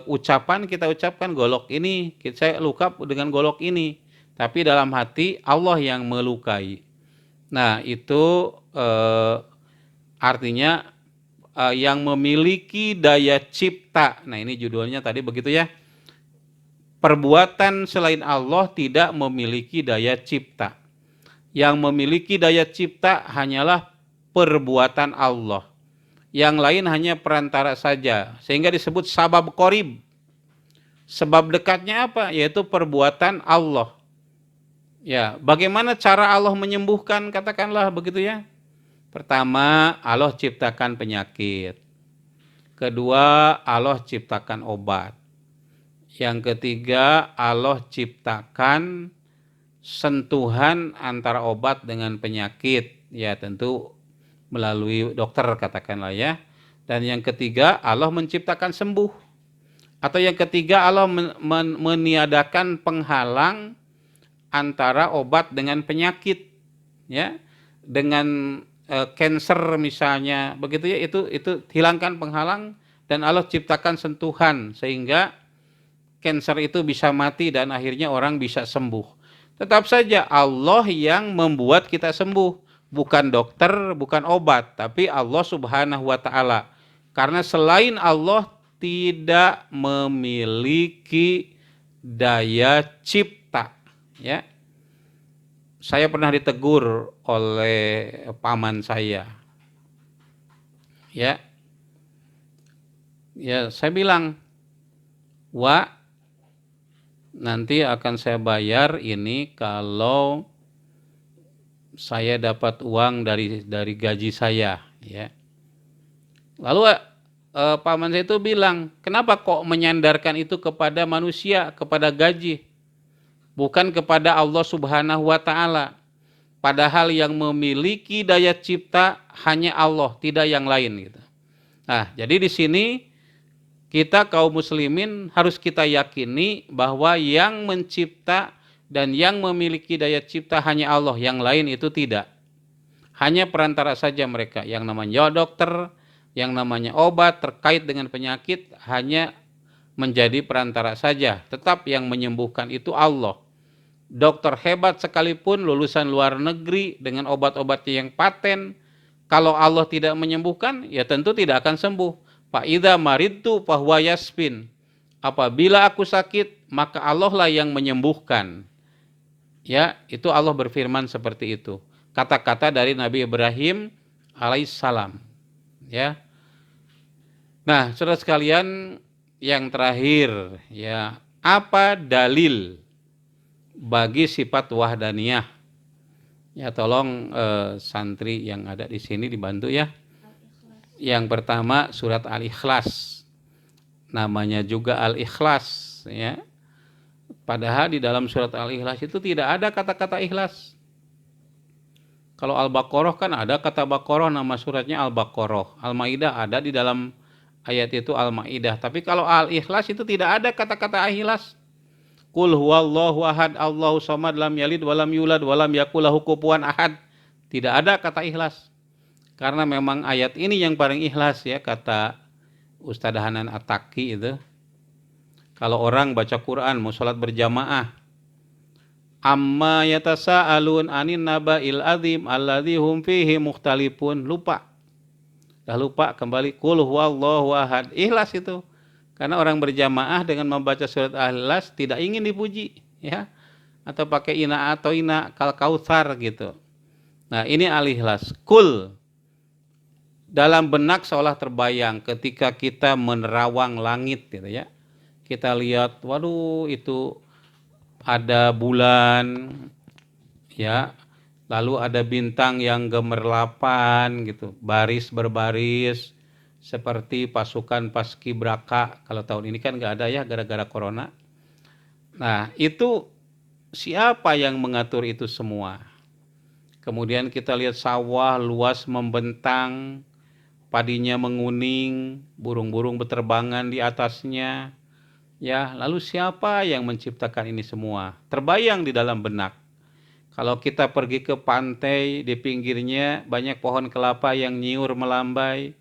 ucapan kita ucapkan golok ini, saya luka dengan golok ini, tapi dalam hati Allah yang melukai. Nah itu artinya yang memiliki daya cipta. Nah ini judulnya tadi begitu ya. Perbuatan selain Allah tidak memiliki daya cipta. Yang memiliki daya cipta hanyalah perbuatan Allah. Yang lain hanya perantara saja. Sehingga disebut sabab qorib. Sebab dekatnya apa? Yaitu perbuatan Allah. Ya, bagaimana cara Allah menyembuhkan? Katakanlah begitu ya. Pertama, Allah ciptakan penyakit. Kedua, Allah ciptakan obat. Yang ketiga, Allah ciptakan sentuhan antara obat dengan penyakit. Ya tentu melalui dokter katakanlah ya. Dan yang ketiga, Allah menciptakan sembuh. Atau yang ketiga, Allah meniadakan penghalang antara obat dengan penyakit. Ya, dengan cancer misalnya, begitu ya, itu hilangkan penghalang dan Allah ciptakan sentuhan sehingga cancer itu bisa mati dan akhirnya orang bisa sembuh. Tetap saja Allah yang membuat kita sembuh, bukan dokter, bukan obat, tapi Allah Subhanahu wa taala. Karena selain Allah tidak memiliki daya cipta, ya. Saya pernah ditegur oleh paman saya. Ya. Ya, saya bilang, "Wak, nanti akan saya bayar ini kalau saya dapat uang dari gaji saya." Ya. Lalu paman saya itu bilang, "Kenapa kok menyandarkan itu kepada manusia, kepada gaji? Bukan kepada Allah Subhanahu wa taala. Padahal yang memiliki daya cipta hanya Allah, tidak yang lain." Gitu. Nah, jadi di sini kita kaum muslimin harus kita yakini bahwa yang mencipta dan yang memiliki daya cipta hanya Allah, yang lain itu tidak. Hanya perantara saja mereka, yang namanya dokter, yang namanya obat terkait dengan penyakit hanya menjadi perantara saja. Tetap yang menyembuhkan itu Allah. Dokter hebat sekalipun lulusan luar negeri dengan obat-obatnya yang paten, kalau Allah tidak menyembuhkan, ya tentu tidak akan sembuh. Fa idza maridtu fahuwa yasfin. Apabila aku sakit, maka Allah lah yang menyembuhkan. Ya, itu Allah berfirman seperti itu. Kata-kata dari Nabi Ibrahim alaihissalam. Ya. Nah, saudara sekalian, yang terakhir, ya, apa dalil bagi sifat wahdaniyah? Ya, tolong santri yang ada di sini dibantu ya. Yang pertama surat Al-Ikhlas. Namanya juga Al-Ikhlas ya. Padahal di dalam surat Al-Ikhlas itu tidak ada kata-kata ikhlas. Kalau Al-Baqarah kan ada kata Baqarah, nama suratnya Al-Baqarah. Al-Maidah ada di dalam ayat itu Al-Maidah. Tapi kalau Al-Ikhlas itu tidak ada kata-kata ikhlas. Qul huwallahu ahad, Allahu samad, lam yalid walam yulad walam yakul lahu kufuwan ahad. Tidak ada kata ikhlas. Karena memang ayat ini yang paling ikhlas ya, kata Ustadz Hanan Attaqi itu. Kalau orang baca Quran mau sholat berjamaah, amma yatasa'alun anin naba'il azim alladzi hum fihi mukhtalifun, lupa. Dah lupa kembali qul huwallahu ahad. Ikhlas itu. Karena orang berjamaah dengan membaca surat Al-Ikhlas tidak ingin dipuji, ya, atau pakai ina atau ina kal kautsar gitu. Nah ini Al-Ikhlas. Kul, dalam benak seolah terbayang ketika kita menerawang langit, gitu ya. Kita lihat, waduh itu ada bulan, ya, lalu ada bintang yang gemerlapan gitu, baris berbaris. Seperti pasukan paskibraka, kalau tahun ini kan nggak ada ya gara-gara corona. Nah itu siapa yang mengatur itu semua? Kemudian kita lihat sawah luas membentang, padinya menguning, burung-burung berterbangan di atasnya. Ya, lalu siapa yang menciptakan ini semua? Terbayang di dalam benak. Kalau kita pergi ke pantai, di pinggirnya banyak pohon kelapa yang nyiur melambai,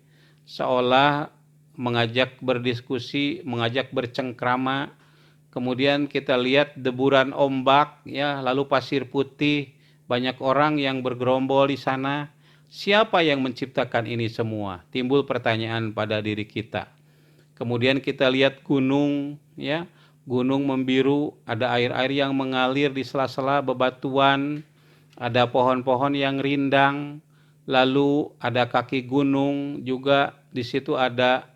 seolah mengajak berdiskusi, mengajak bercengkrama. Kemudian kita lihat deburan ombak, ya, lalu pasir putih, banyak orang yang bergerombol di sana. Siapa yang menciptakan ini semua? Timbul pertanyaan pada diri kita. Kemudian kita lihat gunung, ya, gunung membiru, ada air-air yang mengalir di sela-sela bebatuan, ada pohon-pohon yang rindang. Lalu ada kaki gunung juga, di situ ada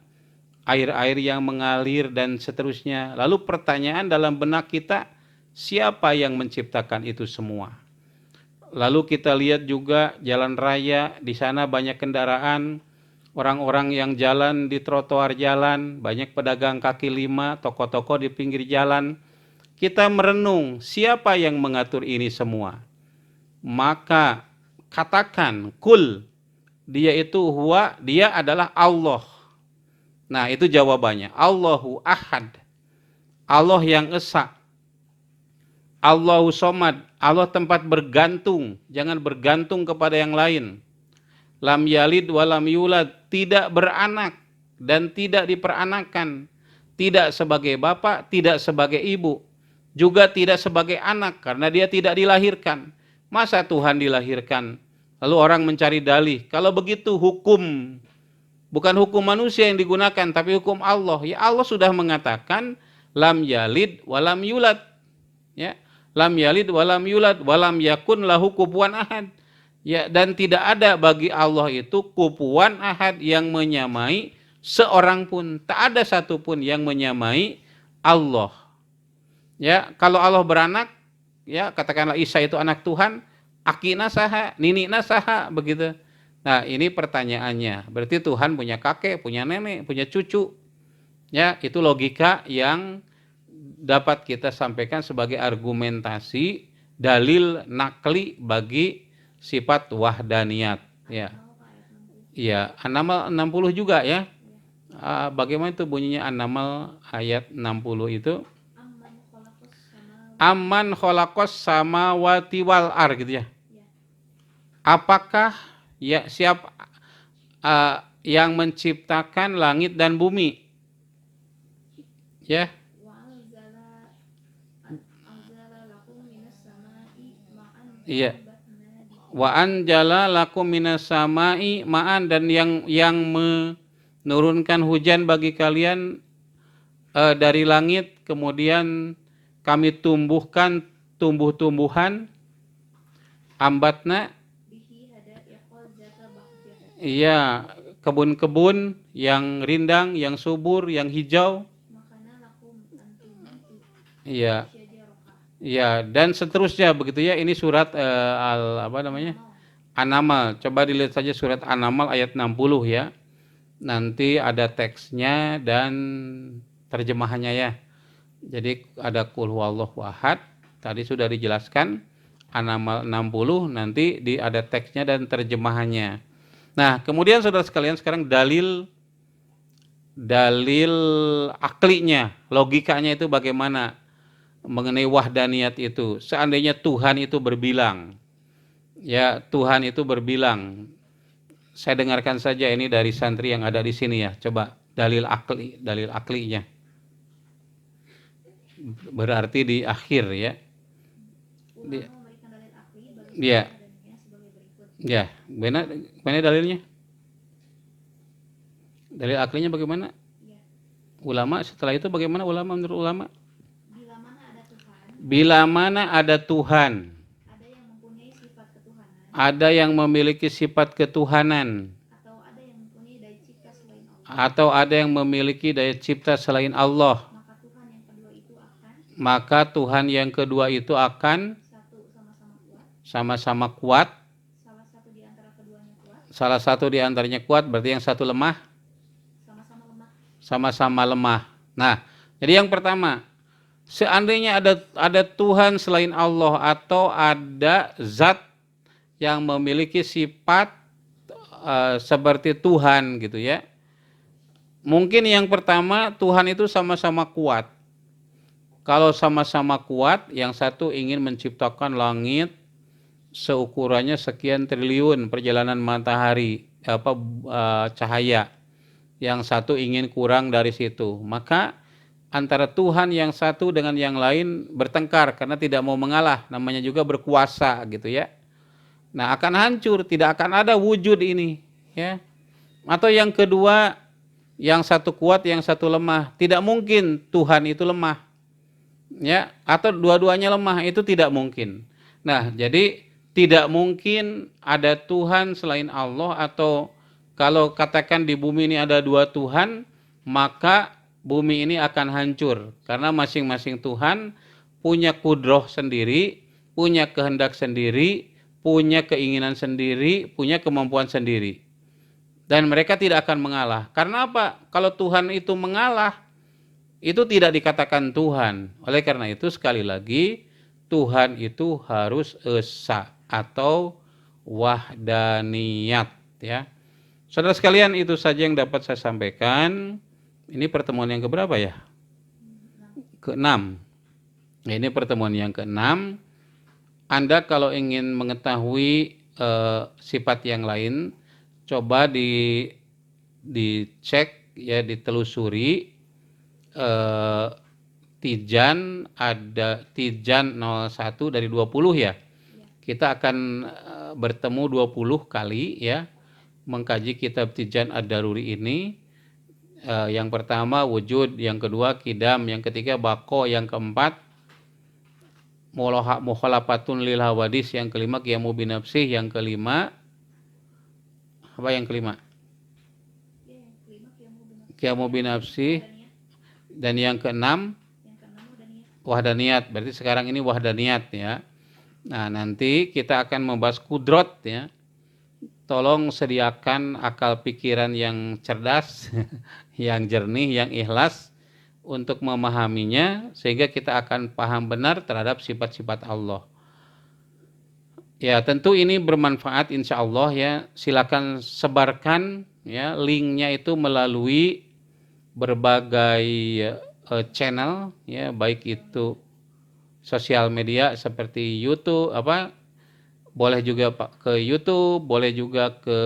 air-air yang mengalir dan seterusnya. Lalu pertanyaan dalam benak kita, siapa yang menciptakan itu semua? Lalu kita lihat juga jalan raya, di sana banyak kendaraan, orang-orang yang jalan di trotoar jalan, banyak pedagang kaki lima, toko-toko di pinggir jalan. Kita merenung, siapa yang mengatur ini semua? Maka katakan, kul, dia itu huwa, dia adalah Allah. Nah itu jawabannya, Allahu ahad, Allah yang esa, Allahu somad, Allah tempat bergantung, jangan bergantung kepada yang lain. Lam yalid walam yulad, tidak beranak dan tidak diperanakan, tidak sebagai bapak, tidak sebagai ibu, juga tidak sebagai anak karena dia tidak dilahirkan. Masa Tuhan dilahirkan? Lalu orang mencari dalih, kalau begitu hukum, bukan hukum manusia yang digunakan, tapi hukum Allah. Ya Allah sudah mengatakan, lam yalid walam yulad. Ya, lam yalid walam yulad, walam yakun lahu kufuwan ahad. Ya, dan tidak ada bagi Allah itu kufuwan ahad yang menyamai seorang pun. Tak ada satupun yang menyamai Allah. Ya, kalau Allah beranak, ya katakanlah Isa itu anak Tuhan, akina saha, ninina saha, begitu. Nah ini pertanyaannya, berarti Tuhan punya kakek, punya nenek, punya cucu. Ya, itu logika yang dapat kita sampaikan sebagai argumentasi, dalil nakli bagi sifat wahdaniyat. Ya, ya, An-Naml 60 juga ya. Bagaimana itu bunyinya An-Naml ayat 60 itu? Amman khalaqas samawati wal ar, gitu ya. Apakah ya siapa yang menciptakan langit dan bumi? Ya. Iya. Wa anjala lakum minas samai ma'an, dan yang menurunkan hujan bagi kalian dari langit, kemudian kami tumbuhkan tumbuh-tumbuhan, ambatna, iya, kebun-kebun yang rindang, yang subur, yang hijau. Iya. Ya, dan seterusnya begitu ya. Ini surat An-Naml. Coba dilihat saja surat An-Naml ayat 60 ya. Nanti ada teksnya dan terjemahannya ya. Jadi ada qul huwallahu ahad, tadi sudah dijelaskan. An-Naml 60, nanti ada teksnya dan terjemahannya. Nah, kemudian saudara sekalian, sekarang dalil aklinya, logikanya itu bagaimana? mengenai wahdaniyat itu. Seandainya Tuhan itu berbilang, ya Tuhan itu berbilang. Saya dengarkan saja ini dari santri yang ada di sini ya. Coba dalil aklinya. Berarti di akhir ya. Ya. Ya, mana dalilnya? Dalil aklinya bagaimana? Ulama setelah itu bagaimana ulama menurut ulama? Bila mana ada Tuhan, ada yang memiliki sifat ketuhanan, atau ada yang memiliki daya cipta selain Allah, maka Tuhan yang kedua itu akan sama-sama kuat. Salah satu di antaranya kuat, berarti yang satu lemah. Sama-sama lemah. Nah, jadi yang pertama, seandainya ada Tuhan selain Allah atau ada zat yang memiliki sifat seperti Tuhan gitu ya. Mungkin yang pertama Tuhan itu sama-sama kuat. Kalau sama-sama kuat, yang satu ingin menciptakan langit seukurannya sekian triliun perjalanan matahari cahaya. Yang satu ingin kurang dari situ. Maka antara Tuhan yang satu dengan yang lain bertengkar karena tidak mau mengalah, namanya juga berkuasa gitu ya. Nah, akan hancur, tidak akan ada wujud ini ya. Atau yang kedua, yang satu kuat, yang satu lemah. Tidak mungkin Tuhan itu lemah. Ya, atau dua-duanya lemah, itu tidak mungkin. Nah, jadi tidak mungkin ada Tuhan selain Allah, atau kalau katakan di bumi ini ada dua Tuhan, maka bumi ini akan hancur. Karena masing-masing Tuhan punya kudroh sendiri, punya kehendak sendiri, punya keinginan sendiri, punya kemampuan sendiri. Dan mereka tidak akan mengalah. Karena apa? Kalau Tuhan itu mengalah, itu tidak dikatakan Tuhan. Oleh karena itu sekali lagi, Tuhan itu harus esa atau wahdaniyat ya. Saudara sekalian, itu saja yang dapat saya sampaikan. Ini pertemuan yang keberapa ya? Ke-6. Nah, ini pertemuan yang ke-6. Anda kalau ingin mengetahui sifat yang lain, coba dicek ya, ditelusuri. Tijan ada Tijan 01 dari 20 ya. Kita akan bertemu 20 kali ya, mengkaji kitab Tijan Ad-Daruri ini. Yang pertama wujud, yang kedua kidam, yang ketiga bako, yang keempat mukhalafatun lil hawadis, yang kelima qiyamu binafsih, yang kelima apa yang kelima? Qiyamu binafsih, dan yang keenam wahdaniyat. Berarti sekarang ini wahdaniyat ya. Nah, nanti kita akan membahas kudrot ya. Tolong sediakan akal pikiran yang cerdas, yang jernih, yang ikhlas untuk memahaminya, sehingga kita akan paham benar terhadap sifat-sifat Allah. Ya, tentu ini bermanfaat insya Allah ya. Silakan sebarkan ya linknya itu melalui berbagai channel ya, baik itu sosial media seperti YouTube boleh juga ke YouTube, boleh juga ke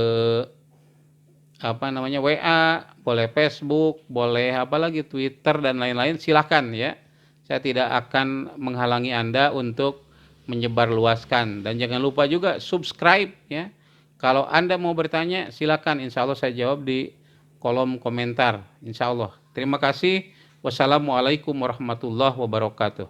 WA, boleh Facebook, boleh apalagi Twitter dan lain-lain, silakan ya. Saya tidak akan menghalangi Anda untuk menyebarluaskan, dan jangan lupa juga subscribe ya. Kalau Anda mau bertanya silakan, insya Allah saya jawab di kolom komentar insya Allah. Terima kasih. Wassalamualaikum warahmatullahi wabarakatuh.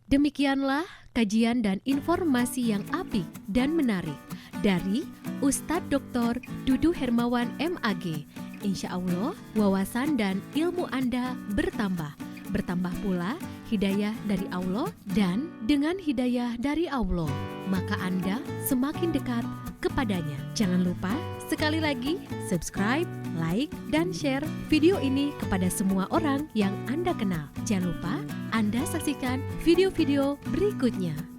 Demikianlah kajian dan informasi yang apik dan menarik dari Ustadz Dr. Dudu Hermawan MAG. Insya Allah wawasan dan ilmu Anda bertambah. Bertambah pula hidayah dari Allah, dan dengan hidayah dari Allah, maka Anda semakin dekat kepadanya. Jangan lupa sekali lagi subscribe, like, dan share video ini kepada semua orang yang Anda kenal. Jangan lupa Anda saksikan video-video berikutnya.